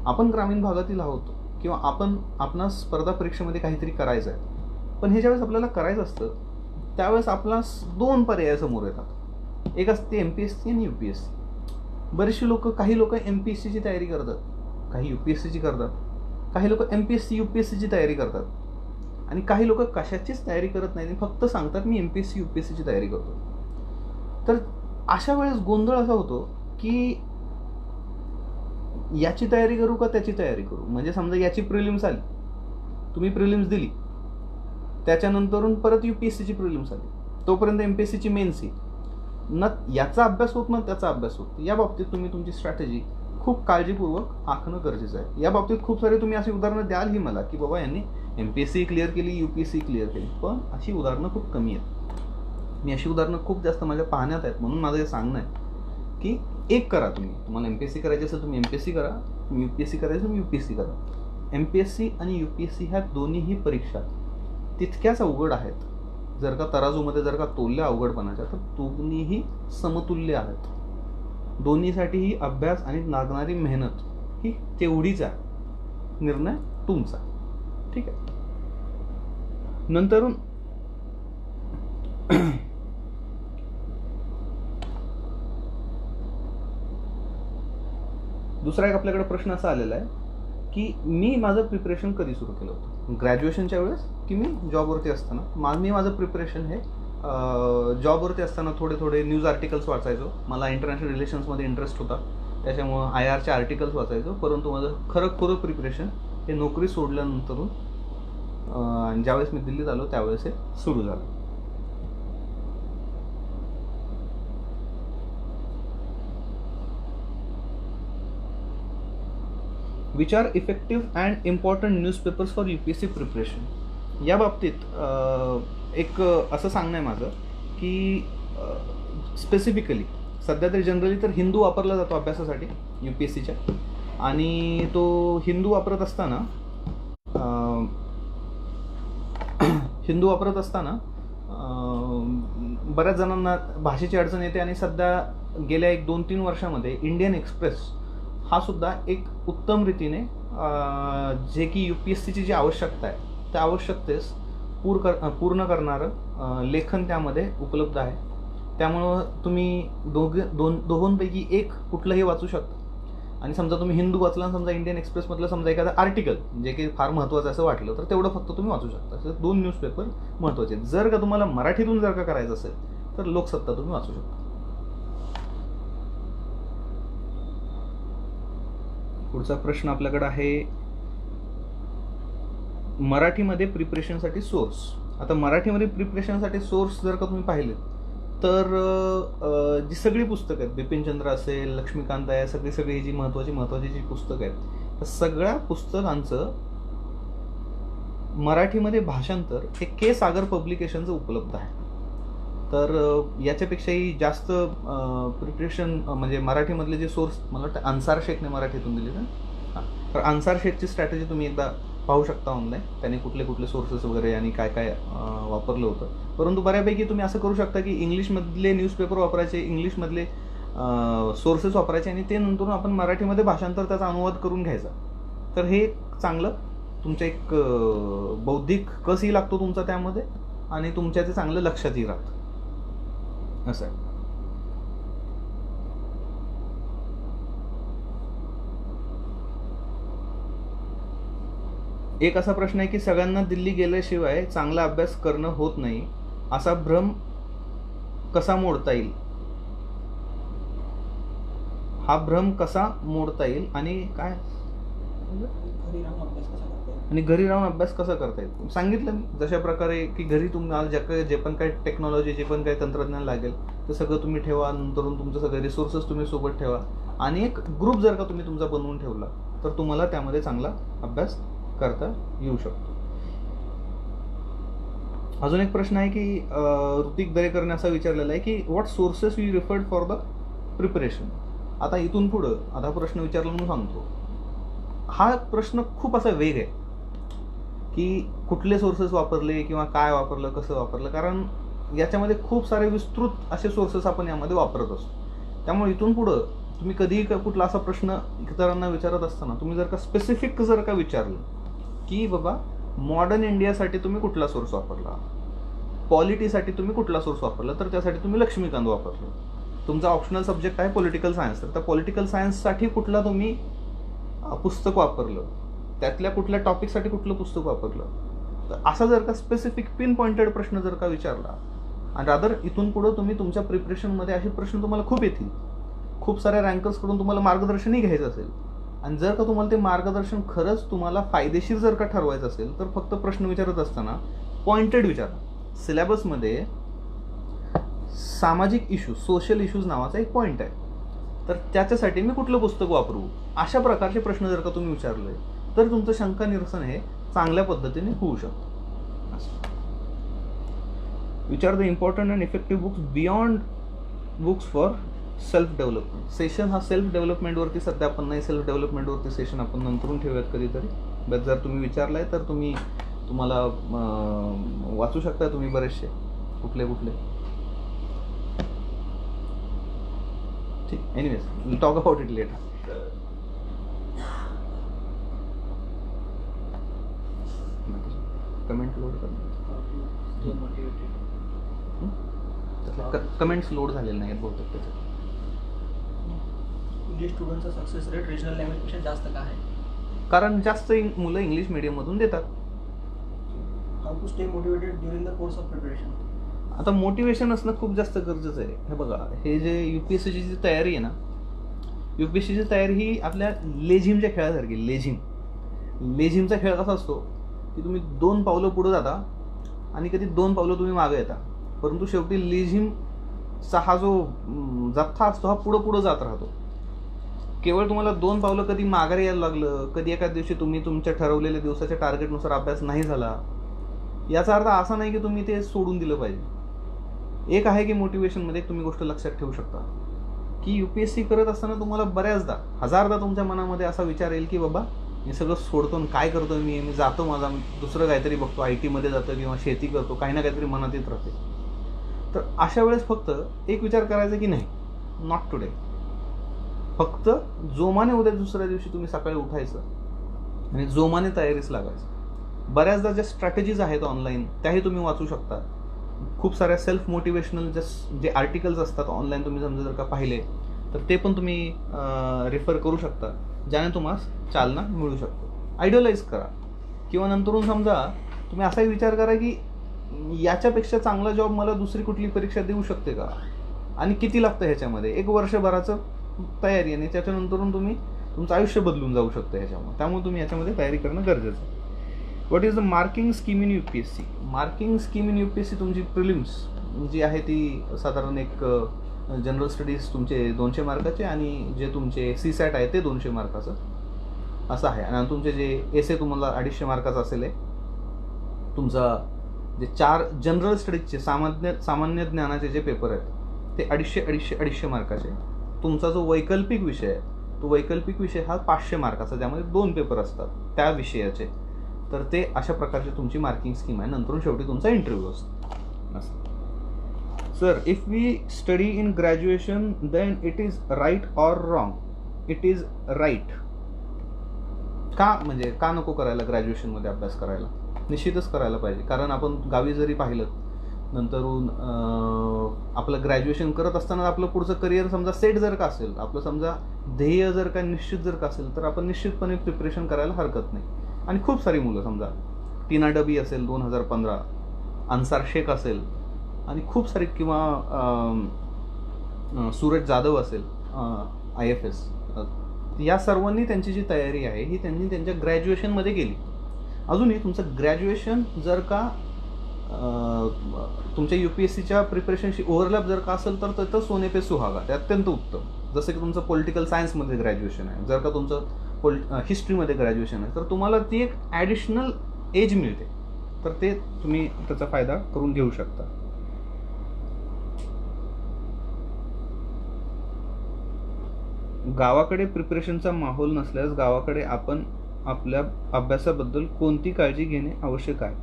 आपण ग्रामीण भागातील आहोत किंवा आपणास स्पर्धा परीक्षेमध्ये काहीतरी करायचं आहे, पण हे ज्यावेळेस आपल्याला करायचं असतं त्यावेळेस आपणास 2 पर्याय समोर येतात. एक असते MPSC आणि UPSC. बरेचसे लोक, काही लोक MPSCची तयारी करतात, काही UPSCची करतात, काही लोक MPSC UPSCची तयारी करतात, आणि काही लोक कशाचीच तयारी करत नाही, फक्त सांगतात मी MPSC UPSCची तयारी करतो. तर अशा वेळेस गोंधळ असा होतो की याची तयारी करू का त्याची तयारी करू. म्हणजे समजा याची प्रिलिम्स आली, तुम्ही प्रिलिम्स दिली, त्याच्यानंतरून परत UPSCची प्रिलिम्स आली, तोपर्यंत MPSCची मेन्स येईल ना, याचा अभ्यास होत ना त्याचा अभ्यास होत. या बाबतीत तुम्ही तुमची स्ट्रॅटेजी खूप काळजीपूर्वक आखणं गरजेचं आहे. या बाबतीत खूप सारे तुम्ही अशी उदाहरणं द्याल ही मला की बाबा यांनी MPSC क्लिअर केली, UPSC क्लिअर केली, पण अशी उदाहरणं खूप कमी आहेत. मी अशी उदाहरणं खूप जास्त माझ्या पाहण्यात आहेत, म्हणून माझं हे सांगणं आहे की एक करा. तुम्हाला MPSC करायची असेल तुम्ही MPSC करा, तुम्ही UPSC करायचं तुम्ही UPSC करा. MPSC आणि UPSC ह्या दोन्हीही परीक्षा तितक्याच अवघड आहेत. जर का तराजूमध्ये जर का तोलल्या अवघडपणाच्या, तर दोन्हीही समतुल्य आहेत. दोन्हीसाठीही अभ्यास आणि लागणारी मेहनत ही तेवढीच आहे. निर्णय तुमचा. ठीक आहे. नंतरून दुसरा एक आपल्याकडे प्रश्न असा आलेला आहे की मी माझं प्रिपरेशन कधी सुरू केलं होतं, ग्रॅज्युएशनच्या वेळेस की मी जॉबवरती असताना. मी माझं प्रिपरेशन हे जॉबवरती असताना थोडे न्यूज आर्टिकल्स वाचायचो. मला इंटरनॅशनल रिलेशन्समध्ये इंटरेस्ट होता, त्याच्यामुळं IRचे आर्टिकल्स वाचायचो. परंतु माझं खरं प्रिपरेशन हे नोकरी सोडल्यानंतरून ज्यावेळेस मी दिल्लीत आलो त्यावेळेस हे सुरू झालं. Which are effective and important newspapers for UPSC preparation. या बाबतीत एक असं सांगणं आहे माझं की स्पेसिफिकली सध्या तरी जनरली तर हिंदू वापरला जातो अभ्यासासाठी UPSCच्या, आणि तो हिंदू वापरत असताना बऱ्याच जणांना भाषेची अडचण येते. आणि सध्या गेल्या 1-2-3 वर्षामध्ये इंडियन एक्सप्रेस हा सुद्धा एक उत्तम रीतीने जे की UPSCची जी आवश्यकता आहे त्या आवश्यकतेस पूर्ण करणारं लेखन त्यामध्ये उपलब्ध आहे. त्यामुळं तुम्ही दोघांपैकी एक कुठलंही वाचू शकता. आणि समजा तुम्ही हिंदू वाचला, समजा इंडियन एक्सप्रेसमधलं समजा एखादं आर्टिकल जे की फार महत्त्वाचं असं वाटलं तर तेवढं फक्त तुम्ही वाचू शकता. असे 2 न्यूजपेपर महत्त्वाचे आहेत. जर का तुम्हाला मराठीतून जर का करायचं असेल तर लोकसत्ता तुम्ही वाचू शकता. पुढचा प्रश्न आपल्याकडे आहे मराठीमध्ये प्रिपरेशनसाठी सोर्स. आता मराठीमध्ये प्रिपरेशनसाठी सोर्स जर का तुम्ही पाहिले तर जी सगळी पुस्तकं आहेत, बिपिनचंद्र असेल, लक्ष्मीकांत आहे, सगळी जी महत्त्वाची जी पुस्तकं आहेत, त्या सगळ्या पुस्तकांचं मराठीमध्ये भाषांतर हे K. सागर पब्लिकेशनचं उपलब्ध आहे. तर याच्यापेक्षाही जास्त प्रिपरेशन म्हणजे मराठीमधले जे सोर्स, मला वाटतं अन्सार शेखने मराठीतून दिले ना, हां, तर अन्सार शेखची स्ट्रॅटेजी तुम्ही एकदा पाहू शकता ऑनलाईन. त्याने कुठले कुठले सोर्सेस वगैरे आणि काय काय वापरलं होतं. परंतु बऱ्यापैकी तुम्ही असं करू शकता की इंग्लिशमधले न्यूजपेपर वापरायचे, इंग्लिशमधले सोर्सेस वापरायचे आणि ते नंतर आपण मराठीमध्ये भाषांतर, त्याचा अनुवाद करून घ्यायचा. तर हे चांगलं तुमच्या एक बौद्धिक कसही लागतो तुमचा त्यामध्ये, आणि तुमच्या ते चांगलं लक्षातही राहतं. असं आहे. एक असा प्रश्न आहे की सगळ्यांना दिल्ली गेल्याशिवाय चांगला अभ्यास करणं होत नाही, असा भ्रम कसा मोडता येईल? हा भ्रम कसा मोडता येईल आणि काय आणि घरी राहून अभ्यास कसा करता येईल? सांगितलं मी जशा प्रकारे की घरी तुम्हाला जे पण काही टेक्नॉलॉजी, जे पण काही तंत्रज्ञान लागेल ते सगळं तुम्ही ठेवा. नंतर तुमचं सगळे रिसोर्सेस तुम्ही सोबत ठेवा आणि एक ग्रुप जर का तुम्ही तुमचा बनवून ठेवला तर तुम्हाला त्यामध्ये चांगला अभ्यास करता येऊ शकतो. अजून एक प्रश्न आहे की ऋतिक दरेकरने असा विचारलेला आहे की what sources you referred for the preparation. आता इथून पुढं आता प्रश्न विचारला म्हणून सांगतो. हा प्रश्न खूप असा वेग आहे की कुठले सोर्सेस वापरले किंवा काय वापरलं, कसं वापरलं, कारण याच्यामध्ये खूप सारे विस्तृत असे सोर्सेस आपण यामध्ये वापरत असतो. त्यामुळे इथून पुढं तुम्ही कधीही कुठला असा प्रश्न इतरांना विचारत असताना तुम्ही जर का स्पेसिफिक जर का विचारलं की बाबा मॉडर्न इंडियासाठी तुम्ही कुठला सोर्स वापरला, पॉलिटीसाठी तुम्ही कुठला सोर्स वापरला, तर त्यासाठी तुम्ही लक्ष्मीकांत वापरलं. तुमचा ऑप्शनल सब्जेक्ट आहे पॉलिटिकल सायन्स, तर त्या पॉलिटिकल सायन्ससाठी कुठला तुम्ही पुस्तक वापरलं, त्यातल्या कुठल्या टॉपिकसाठी कुठलं पुस्तक वापरलं, तर असा जर का स्पेसिफिक पिन पॉइंटेड प्रश्न जर का विचारला, आणि रादर इथून पुढं तुम्ही तुमच्या प्रिपरेशनमध्ये असे प्रश्न तुम्हाला खूप येतील, खूप साऱ्या रँकर्सकडून तुम्हाला मार्गदर्शनही घ्यायचं असेल, आणि जर का तुम्हाला ते मार्गदर्शन खरंच तुम्हाला फायदेशीर जर का ठरवायचं असेल तर फक्त प्रश्न विचारत असताना पॉइंटेड विचारा. सिलेबसमध्ये सामाजिक इश्यूज, सोशल इश्यूज नावाचा एक पॉईंट आहे, तर त्याच्यासाठी मी कुठलं पुस्तक वापरू, अशा प्रकारचे प्रश्न जर का तुम्ही विचारले तर तुमचं शंका निरसन हे चांगल्या पद्धतीने होऊ शकतं. विचार the important and effective books beyond books for self development. Session हा सेल्फ डेव्हलपमेंटवरती सध्या आपण नाही, सेल्फ डेव्हलपमेंटवरती सेशन आपण नंतरून ठेवूयात कधीतरी. बट जर तुम्ही विचारलाय तर तुम्हाला वाचू शकता तुम्ही बरेचसे कुठले. ठीक, anyways will talk about it later. Comment load comments load झालेले नाहीत बहुतेक त्याच्यात. इंग्लिश स्टुडंटचा सक्सेस रेट रिजनल लँग्वेजपेक्षा जास्त का आहे? कारण जास्त मुलं इंग्लिश मीडियममधून देतात. How to stay motivated during the course of preparation. आता मोटिवेशन असणं खूप जास्त गरजेचं आहे. हे बघा, हे जे UPSCची जी तयारी आहे ना, UPSCची तयारी ही आपल्या लेझिमच्या खेळासारखी. लेझिमचा खेळ कसा असतो की तुम्ही 2 पावलं पुढे जाता आणि कधी 2 पावलं तुम्ही मागे येता, परंतु शेवटी लेझिमचा हा जो जथ्था असतो हा पुढं जात राहतो. केवळ तुम्हाला 2 पावलं कधी माघारी यायला लागलं, कधी एखाद दिवशी तुम्ही तुमच्या ठरवलेल्या दिवसाच्या टार्गेटनुसार अभ्यास नाही झाला, याचा अर्थ असा नाही की तुम्ही ते सोडून दिलं पाहिजे. एक आहे की मोटिवेशनमध्ये एक तुम्ही गोष्ट लक्षात ठेवू शकता की UPSC करत असताना तुम्हाला बऱ्याचदा, हजारदा तुमच्या मनामध्ये असा विचार येईल की बाबा मी सगळं सोडतो आणि काय करतो मी जातो, माझा दुसरं काहीतरी बघतो, IT मध्ये जातो किंवा शेती करतो, काही ना काहीतरी मनात येत राहते. तर अशा वेळेस फक्त एक विचार करायचा की नाही, नॉट टुडे. फक्त जोमाने उद्या दुसऱ्या दिवशी तुम्ही सकाळी उठायचं आणि जोमाने तयारीच लागायचं. बऱ्याचदा ज्या स्ट्रॅटेजीज आहेत ऑनलाईन त्याही तुम्ही वाचू शकता. खूप साऱ्या सेल्फ मोटिवेशनल जे आर्टिकल्स असतात ऑनलाईन, तुम्ही समजा जर का पाहिले तर ते पण तुम्ही रेफर करू शकता, ज्याने तुम्हाला चालना मिळू शकतो. आयडियलाइज करा, किंवा नंतरून समजा तुम्ही असाही विचार करा की याच्यापेक्षा चांगला जॉब मला दुसरी कुठली परीक्षा देऊ शकते का, आणि किती लागतं ह्याच्यामध्ये. 1 वर्षभराचं तयारी, आणि त्याच्यानंतरून तुम्ही तुमचं आयुष्य बदलून जाऊ शकतं ह्याच्यामुळे. त्यामुळे तुम्ही याच्यामध्ये तयारी करणं गरजेचं आहे. What is the marking scheme in UPSC? Marking scheme in UPSC तुमची प्रिलिम्स जी आहे ती साधारण एक जनरल स्टडीज तुमचे 200 मार्काचे, आणि जे तुमचे CSAT आहे ते 200 मार्काचं असं आहे. आणि तुमचे जे एसे तुम्हाला 250 मार्काचा असेल आहे. तुमचा जे 4 जनरल स्टडीजचे सामान्य ज्ञानाचे जे पेपर आहेत ते 250 मार्काचे. तुमचा जो वैकल्पिक विषय आहे तो वैकल्पिक विषय हा 500 मार्काचा, ज्यामध्ये 2 पेपर असतात त्या विषयाचे. तर ते अशा प्रकारची तुमची मार्किंग स्कीम आहे. नंतर शेवटी तुमचा इंटरव्ह्यू असतो. Sir, if we study in graduation then it is right or wrong? It is right. का म्हणजे का नको करायला ग्रॅज्युएशनमध्ये अभ्यास करायला? निश्चितच करायला पाहिजे. कारण आपण गावी जरी पाहिलं नंतरून आपलं ग्रॅज्युएशन करत असताना आपलं पुढचं करिअर समजा सेट जर का असेल, आपलं समजा ध्येय जर का निश्चित जर का असेल, तर आपण निश्चितपणे प्रिपरेशन करायला हरकत नाही. आणि खूप सारी मुलं समजा टीना डबी असेल 2015, अन्सार शेख असेल आणि खूप सारी, किंवा सूरज जाधव असेल IFS, या सर्वांनी त्यांची जी तयारी आहे ही त्यांनी त्यांच्या ग्रॅज्युएशनमध्ये केली. अजूनही तुमचं ग्रॅज्युएशन जर का तुमच्या UPSCच्या प्रिपरेशनशी ओव्हरलॅप जर का असेल तर तिथं सोने पे सुहागा, ते अत्यंत उत्तम. जसं की तुमचं पॉलिटिकल सायन्समध्ये ग्रॅज्युएशन आहे, जर का तुमचं हिस्ट्रीमध्ये ग्रॅज्युएशन आहे, तर तुम्हाला ती एक ॲडिशनल एज मिळते. तर ते तुम्ही त्याचा फायदा करून घेऊ शकता. गावाकडे प्रिपरेशनचा माहोल नसल्यास गावाकडे आपण आपल्या अभ्यासाबद्दल कोणती काळजी घेणे आवश्यक आहे?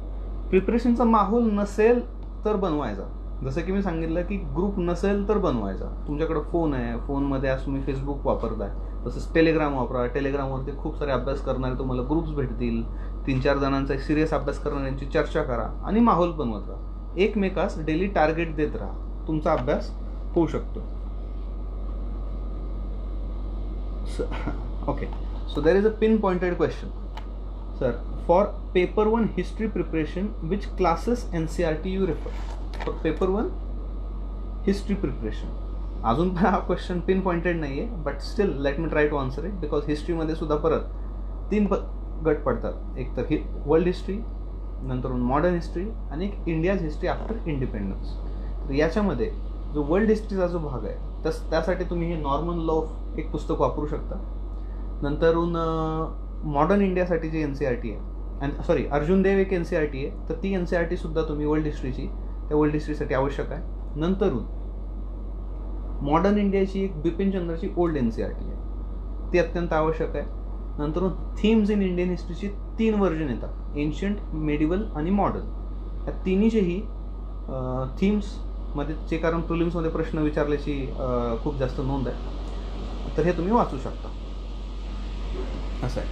प्रिपरेशनचा माहोल नसेल तर बनवायचा. जसं की मी सांगितलं की ग्रुप नसेल तर बनवायचा. तुमच्याकडे फोन आहे, फोनमध्ये आज तुम्ही फेसबुक वापरताय, तसंच टेलिग्राम वापरा. टेलिग्रामवरती खूप सारे अभ्यास करणारे तुम्हाला ग्रुप्स भेटतील. 3-4 जणांचा सिरियस अभ्यास करणाऱ्यांची चर्चा करा आणि माहोल बनवत राहा. एकमेकास डेली टार्गेट देत राहा, तुमचा अभ्यास होऊ शकतो. Okay, so there is a pinpointed question. Sir, for paper 1 history preparation, which classes NCERT you refer? For paper 1 history preparation. अजून पण हा क्वेश्चन पिन पॉइंटेड नाही आहे, but still let me try to answer it, because हिस्ट्रीमध्ये सुद्धा परत 3 गट पडतात. एक तर वर्ल्ड हिस्ट्री, नंतर मॉडर्न हिस्ट्री आणि एक इंडियाज हिस्ट्री आफ्टर इंडिपेंडन्स. तर याच्यामध्ये जो वर्ल्ड हिस्ट्रीचा जो भाग आहे त्यासाठी तुम्ही हे नॉर्मन लॉ ऑफ एक पुस्तक वापरू शकता. नंतरून मॉडर्न इंडियासाठी जी NCERT आहे, आणि सॉरी अर्जुन देव एक NCERT आहे, तर ती NCERT सुद्धा तुम्ही वर्ल्ड हिस्ट्रीची त्या वर्ल्ड हिस्ट्रीसाठी आवश्यक आहे. नंतरून मॉडर्न इंडियाची एक बिपिन चंद्रची ओल्ड NCERT आहे, ती अत्यंत आवश्यक आहे. नंतरून थीम्स इन इंडियन हिस्ट्रीची 3 व्हर्जन येतात, एन्शियंट, मेडिवल आणि मॉडर्न. या तिन्हीचेही थीम्समध्ये जे, कारण प्रिलिम्समध्ये प्रश्न विचारल्याची खूप जास्त नोंद आहे, तर हे तुम्ही वाचू शकता. असं आहे.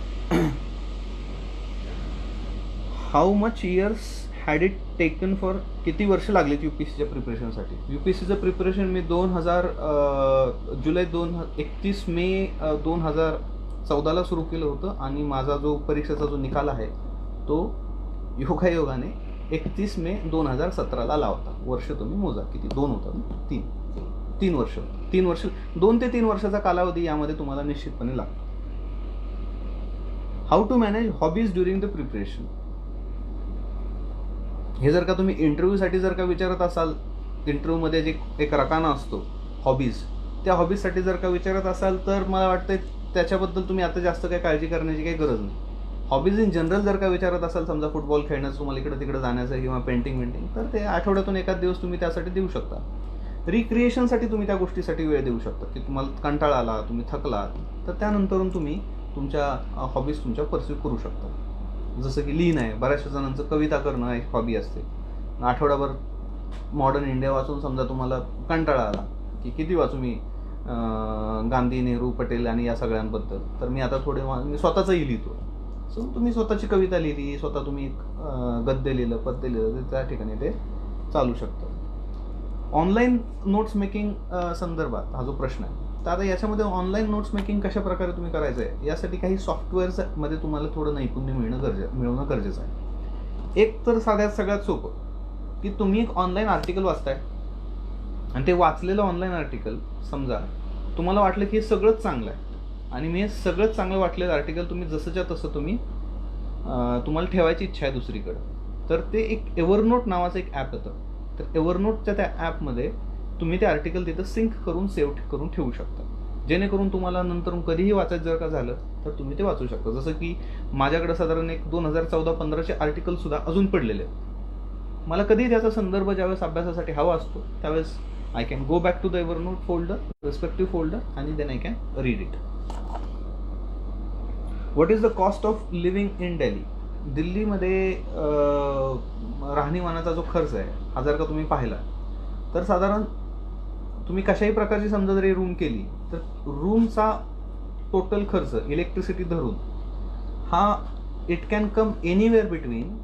How much years had it taken for? किती वर्ष लागलीत UPSCच्या प्रिपरेशनसाठी? UPSCचं प्रिपरेशन मी 31 मे 2014ला सुरू केलं होतं आणि माझा जो परीक्षेचा जो निकाल आहे तो योगायोगाने 31 मे 2017ला आला होता. वर्ष तुम्ही मोजा किती, 2 होतात, 3 वर्ष. 2 ते 3 वर्षाचा कालावधी यामध्ये तुम्हाला निश्चितपणे लागतो. How to manage hobbies during the preparation? हे जर का तुम्ही इंटरव्ह्यूसाठी जर का विचारत असाल, इंटरव्ह्यूमध्ये जे एक रकाना असतो हॉबीज, त्या हॉबीजसाठी जर का विचारत असाल तर मला वाटतं त्याच्याबद्दल तुम्ही आता जास्त काही काळजी करण्याची काही गरज नाही. हॉबीज इन जनरल जर का विचारत असाल, समजा फुटबॉल खेळण्याचं तुम्हाला इकडे तिकडे जाण्याचं किंवा पेंटिंग, तर ते आठवड्यातून एखाद दिवस तुम्ही त्यासाठी देऊ शकता. रिक्रिएशनसाठी तुम्ही त्या गोष्टीसाठी वेळ देऊ शकता की तुम्हाला कंटाळा आला, तुम्ही थकलात, तर त्यानंतरून तुम्ही तुमच्या हॉबीज तुमच्या परस्यू करू शकता. जसं की लिहिणं आहे, बऱ्याचशा जणांचं कविता करणं एक हॉबी असते. आठवड्याभर मॉडर्न इंडिया वाचून समजा तुम्हाला कंटाळा आला की किती वाचू मी गांधी, नेहरू, पटेल आणि या सगळ्यांबद्दल, तर मी आता मी स्वतःचंही लिहितो. सो तुम्ही स्वतःची कविता लिहिली, स्वतः तुम्ही गद्य लिहिलं, पद्य लिहिलं, तर त्या ठिकाणी ते चालू शकतं. ऑनलाईन नोट्स मेकिंग संदर्भात हा जो प्रश्न आहे, तर आता याच्यामध्ये ऑनलाईन नोट्स मेकिंग कशा प्रकारे तुम्ही करायचं आहे यासाठी काही सॉफ्टवेअर्समध्ये तुम्हाला थोडं नैपुण्य मिळवणं गरजेचं आहे. एक तर सगळ्यात सोपं की तुम्ही एक ऑनलाईन आर्टिकल वाचताय आणि ते वाचलेलं ऑनलाईन आर्टिकल समजा तुम्हाला वाटलं की हे सगळंच चांगलं आहे आणि मी हे सगळंच चांगलं वाटलेलं आर्टिकल तुम्ही जसंच्या तसं तुम्हाला ठेवायची इच्छा आहे दुसरीकडं, तर ते एक एव्हरनोट नावाचं एक ॲप येतं. तर एव्हरनोटच्या त्या ॲपमध्ये तुम्ही ते आर्टिकल तिथं सिंक करून सेव्ह करून ठेवू शकता, जेणेकरून तुम्हाला नंतर कधीही वाचायचं जर का झालं तर तुम्ही ते वाचू शकता. जसं की माझ्याकडे साधारण एक 2014-15चे आर्टिकल सुद्धा अजून पडलेले आहेत. मला कधी त्याचा संदर्भ ज्यावेळेस अभ्यासासाठी हवा असतो त्यावेळेस I can go back to the Evernote folder, respective folder, आणि then I can read it. What is the cost of living in Delhi? दिल्लीमध्ये राहणीमानाचा जो खर्च आहे हा जर का तुम्ही पाहिला तर साधारण तुम्ही कशाही प्रकारची समजा जरी रूम केली तर रूमचा टोटल खर्च इलेक्ट्रिसिटी धरून हा it can come anywhere between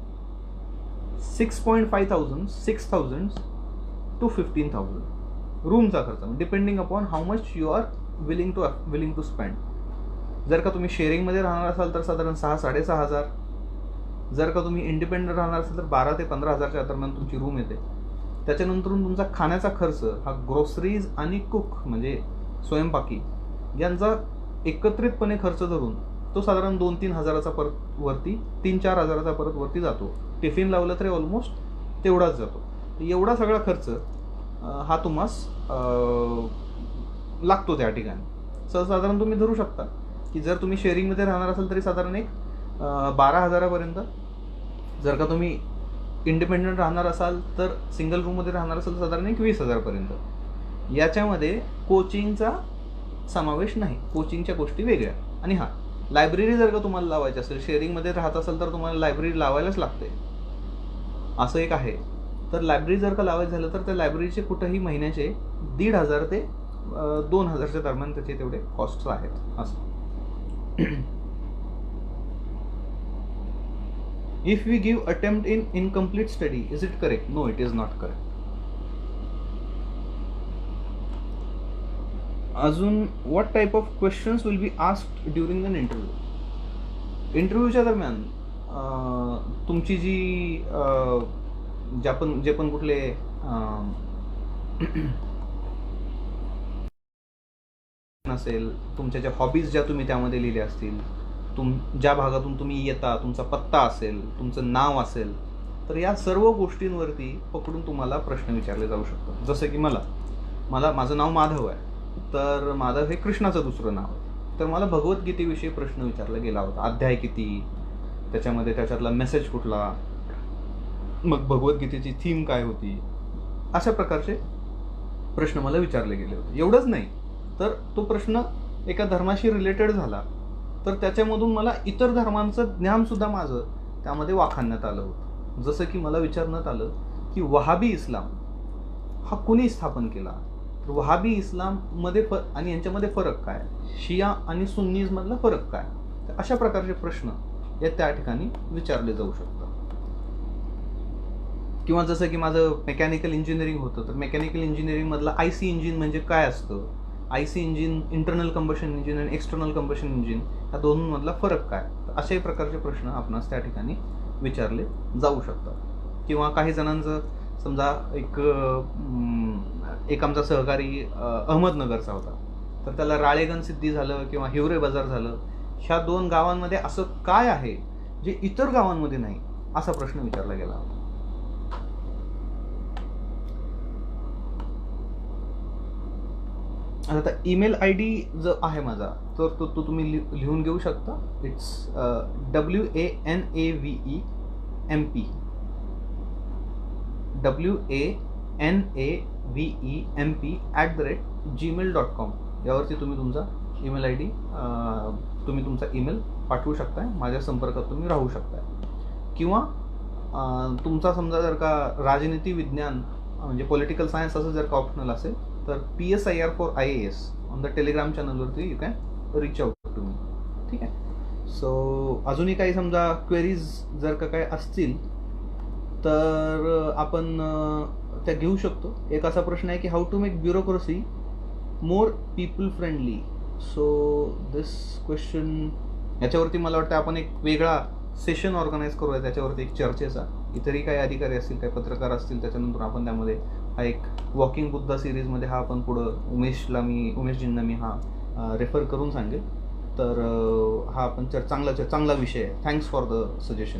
6,500 6,000 to 15,000 रूमचा खर्च, depending upon how much you are willing to spend. जर का तुम्ही शेअरिंगमध्ये राहणार असाल तर साधारण 6,000-6,500. जर का तुम्ही इंडिपेंडंट राहणार असाल तर 12,000 ते 15,000च्या दरम्यान तुमची रूम येते. त्याच्यानंतरून तुमचा खाण्याचा खर्च हा ग्रोसरीज आणि कुक म्हणजे स्वयंपाकी यांचा एकत्रितपणे खर्च धरून तो साधारण 2-3 हजाराचा परत वरती 3-4 हजाराचा परत वरती जातो. टिफिन लावलं तरी ऑलमोस्ट तेवढाच जातो. एवढा सगळा खर्च हा तुम्हास लागतो त्या ठिकाणी. साधारण तुम्ही धरू शकता की जर तुम्ही शेअरिंगमध्ये राहणार असाल तरी साधारण एक 12,000पर्यंत. जर का तुम्ही इंडिपेंडंट राहणार असाल तर सिंगल रूममध्ये राहणार असाल तर साधारण एक 20,000पर्यंत. याच्यामध्ये कोचिंगचा समावेश नाही, कोचिंगच्या गोष्टी वेगळ्या. आणि हां, लायब्ररी जर का तुम्हाला लावायची असेल, शेअरिंगमध्ये राहत असाल तर तुम्हाला लायब्ररी लावायलाच लागते, असं एक आहे. तर लायब्ररी जर का लावायचं झालं तर त्या लायब्ररीचे कुठंही महिन्याचे 1,500 ते 2,000च्या दरम्यान त्याचे तेवढे कॉस्ट्स आहेत असं. If we give attempt in incomplete study, is it correct? No, it is not correct. अजून what type of questions will be asked during an interview? इंटरव्ह्यूच्या दरम्यान तुमची जी जे पण कुठले असेल, तुमच्या ज्या हॉबीज ज्या तुम्ही त्यामध्ये लिहिल्या असतील, ज्या भागातून तुम्ही येता, तुमचा पत्ता असेल, तुमचं नाव असेल, तर या सर्व गोष्टींवरती पकडून तुम्हाला प्रश्न विचारले जाऊ शकतात. जसं की माझं नाव माधव आहे, तर माधव हे कृष्णाचं दुसरं नाव आहे, तर मला भगवद्गीतेविषयी प्रश्न विचारला गेला होता. अध्याय किती, त्याच्यातला मेसेज कुठला, मग भगवद्गीतेची थीम काय होती, अशा प्रकारचे प्रश्न मला विचारले गेले होते. एवढंच नाही तर तो प्रश्न एका धर्माशी रिलेटेड झाला तर त्याच्यामधून मला इतर धर्मांचं ज्ञानसुद्धा माझं त्यामध्ये वाखाणण्यात आलं होतं. जसं की मला विचारण्यात आलं की वहाबी इस्लाम हा कुणी स्थापन केला, तर वहाबी इस्लाममध्ये आणि यांच्यामध्ये फरक काय, शिया आणि सुन्नीजमधला फरक काय, तर अशा प्रकारचे प्रश्न या त्या ठिकाणी विचारले जाऊ शकतात. किंवा जसं की माझं मेकॅनिकल इंजिनिअरिंग होतं, तर मेकॅनिकल इंजिनिअरिंगमधला IC इंजिन म्हणजे काय असतं, IC engine, internal combustion engine आणि एक्सटर्नल कंबशन इंजिन, या दोन्हीमधला फरक काय, तर अशाही प्रकारचे प्रश्न आपणास त्या ठिकाणी विचारले जाऊ शकतात. किंवा काही जणांचं समजा एक आमचा सहकारी अहमदनगरचा होता, तर त्याला राळेगण सिद्धी झालं किंवा हिवरे बाजार झालं, ह्या 2 गावांमध्ये असं काय आहे जे इतर गावांमध्ये नाही, असा प्रश्न विचारला गेला होता. आता ईमेल ID जो आहे माझा तर तो तुम्ही लिहून घेऊ शकता. इट्स WANAVEMP@gmail.com यावरती तुम्ही तुमचा ईमेल ID तुम्ही तुमचा ईमेल पाठवू शकताय, माझ्या संपर्कात तुम्ही राहू शकताय. किंवा तुमचा समजा जर का राजनीती विज्ञान म्हणजे पॉलिटिकल सायन्स असं जर का ऑप्शनल असेल तर PSIR for IAS on the Telegram चॅनलवरती you can reach out to me. ठीक आहे. सो अजूनही काही समजा क्वेरीज जर का काय असतील तर आपण त्या घेऊ शकतो. एक असा प्रश्न आहे की how to make bureaucracy more people friendly. So this question, याच्यावरती मला वाटतं आपण एक वेगळा सेशन ऑर्गनाईज करूया त्याच्यावरती एक चर्चेचा. इतरही काही अधिकारी असतील, काही पत्रकार असतील, त्याच्यानंतर आपण त्यामध्ये हा एक वॉकिंग बुद्धा सिरीजमध्ये हा आपण पुढं उमेशजींना मी हा रेफर करून सांगेल. तर हा आपण चांगला विषय आहे. Thanks for the suggestion.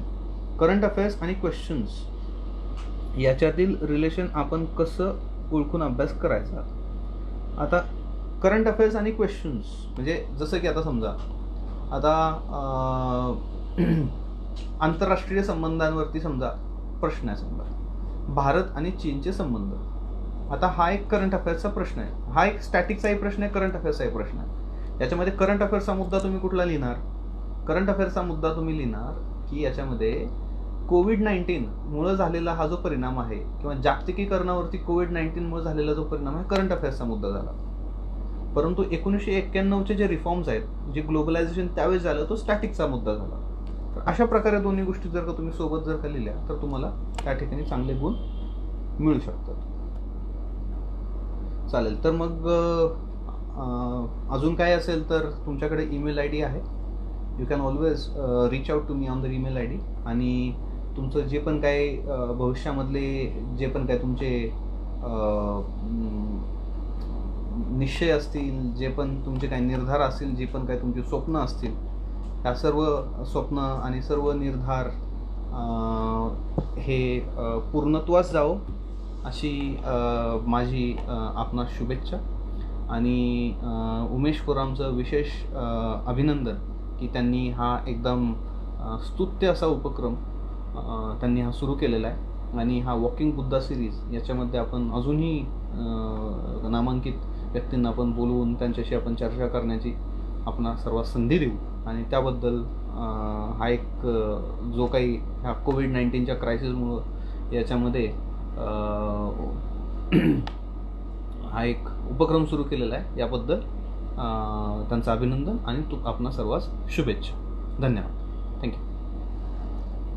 Current affairs आणि क्वेश्चन्स याच्यातील रिलेशन आपण कसं ओळखून अभ्यास करायचा. आता करंट अफेअर्स आणि क्वेश्चन्स म्हणजे जसं की आता समजा आंतरराष्ट्रीय संबंधांवरती समजा प्रश्न आहे, समजा भारत आणि चीनचे संबंध. आता हा एक करंट अफेअर्सचा प्रश्न आहे, हा एक स्टॅटिकचाही प्रश्न आहे, करंट अफेअर्सचाही प्रश्न आहे. याच्यामध्ये करंट अफेअर्सचा मुद्दा तुम्ही कुठला लिहिणार? करंट अफेअर्सचा मुद्दा तुम्ही लिहिणार की याच्यामध्ये कोविड-19 झालेला हा जो परिणाम आहे किंवा जागतिकीकरणावरती कोविड-19 झालेला जो परिणाम आहे, करंट अफेअर्सचा मुद्दा झाला. परंतु 1991चे जे रिफॉर्म्स आहेत, जे ग्लोबलायझेशन त्यावेळेस झालं, तो स्टॅटिकचा मुद्दा झाला. तर अशा प्रकारे दोन्ही गोष्टी जर का तुम्ही सोबत जर का लिहिल्या तर तुम्हाला त्या ठिकाणी चांगले गुण मिळू शकतात. चालेल. तर मग अजून काय असेल तर तुमच्याकडे ईमेल आय डी आहे. You can always reach out to me on the email I D. आणि तुमचं जे पण काय भविष्यामधले जे पण काय तुमचे निश्चय असतील, जे पण तुमचे काही निर्धार असतील, जे पण काही तुमची स्वप्न असतील, ह्या सर्व स्वप्न आणि सर्व निर्धार हे पूर्णत्वास जावो अशी माझी आपणास शुभेच्छा. आणि उमेश कोरामचं विशेष अभिनंदन की त्यांनी हा एकदम स्तुत्य असा उपक्रम त्यांनी हा सुरू केलेला आहे. आणि हा वॉकिंग बुद्धा सिरीज याच्यामध्ये आपण अजूनही नामांकित व्यक्तींना आपण बोलवून त्यांच्याशी आपण चर्चा करण्याची आपणास सर्वात संधी देऊ. आणि त्याबद्दल हा एक जो काही ह्या कोविड-19च्या क्रायसिसमुळं याच्यामध्ये हा एक उपक्रम सुरू केलेला आहे, याबद्दल त्यांचं अभिनंदन आणि आपणा सर्वांस शुभेच्छा. धन्यवाद.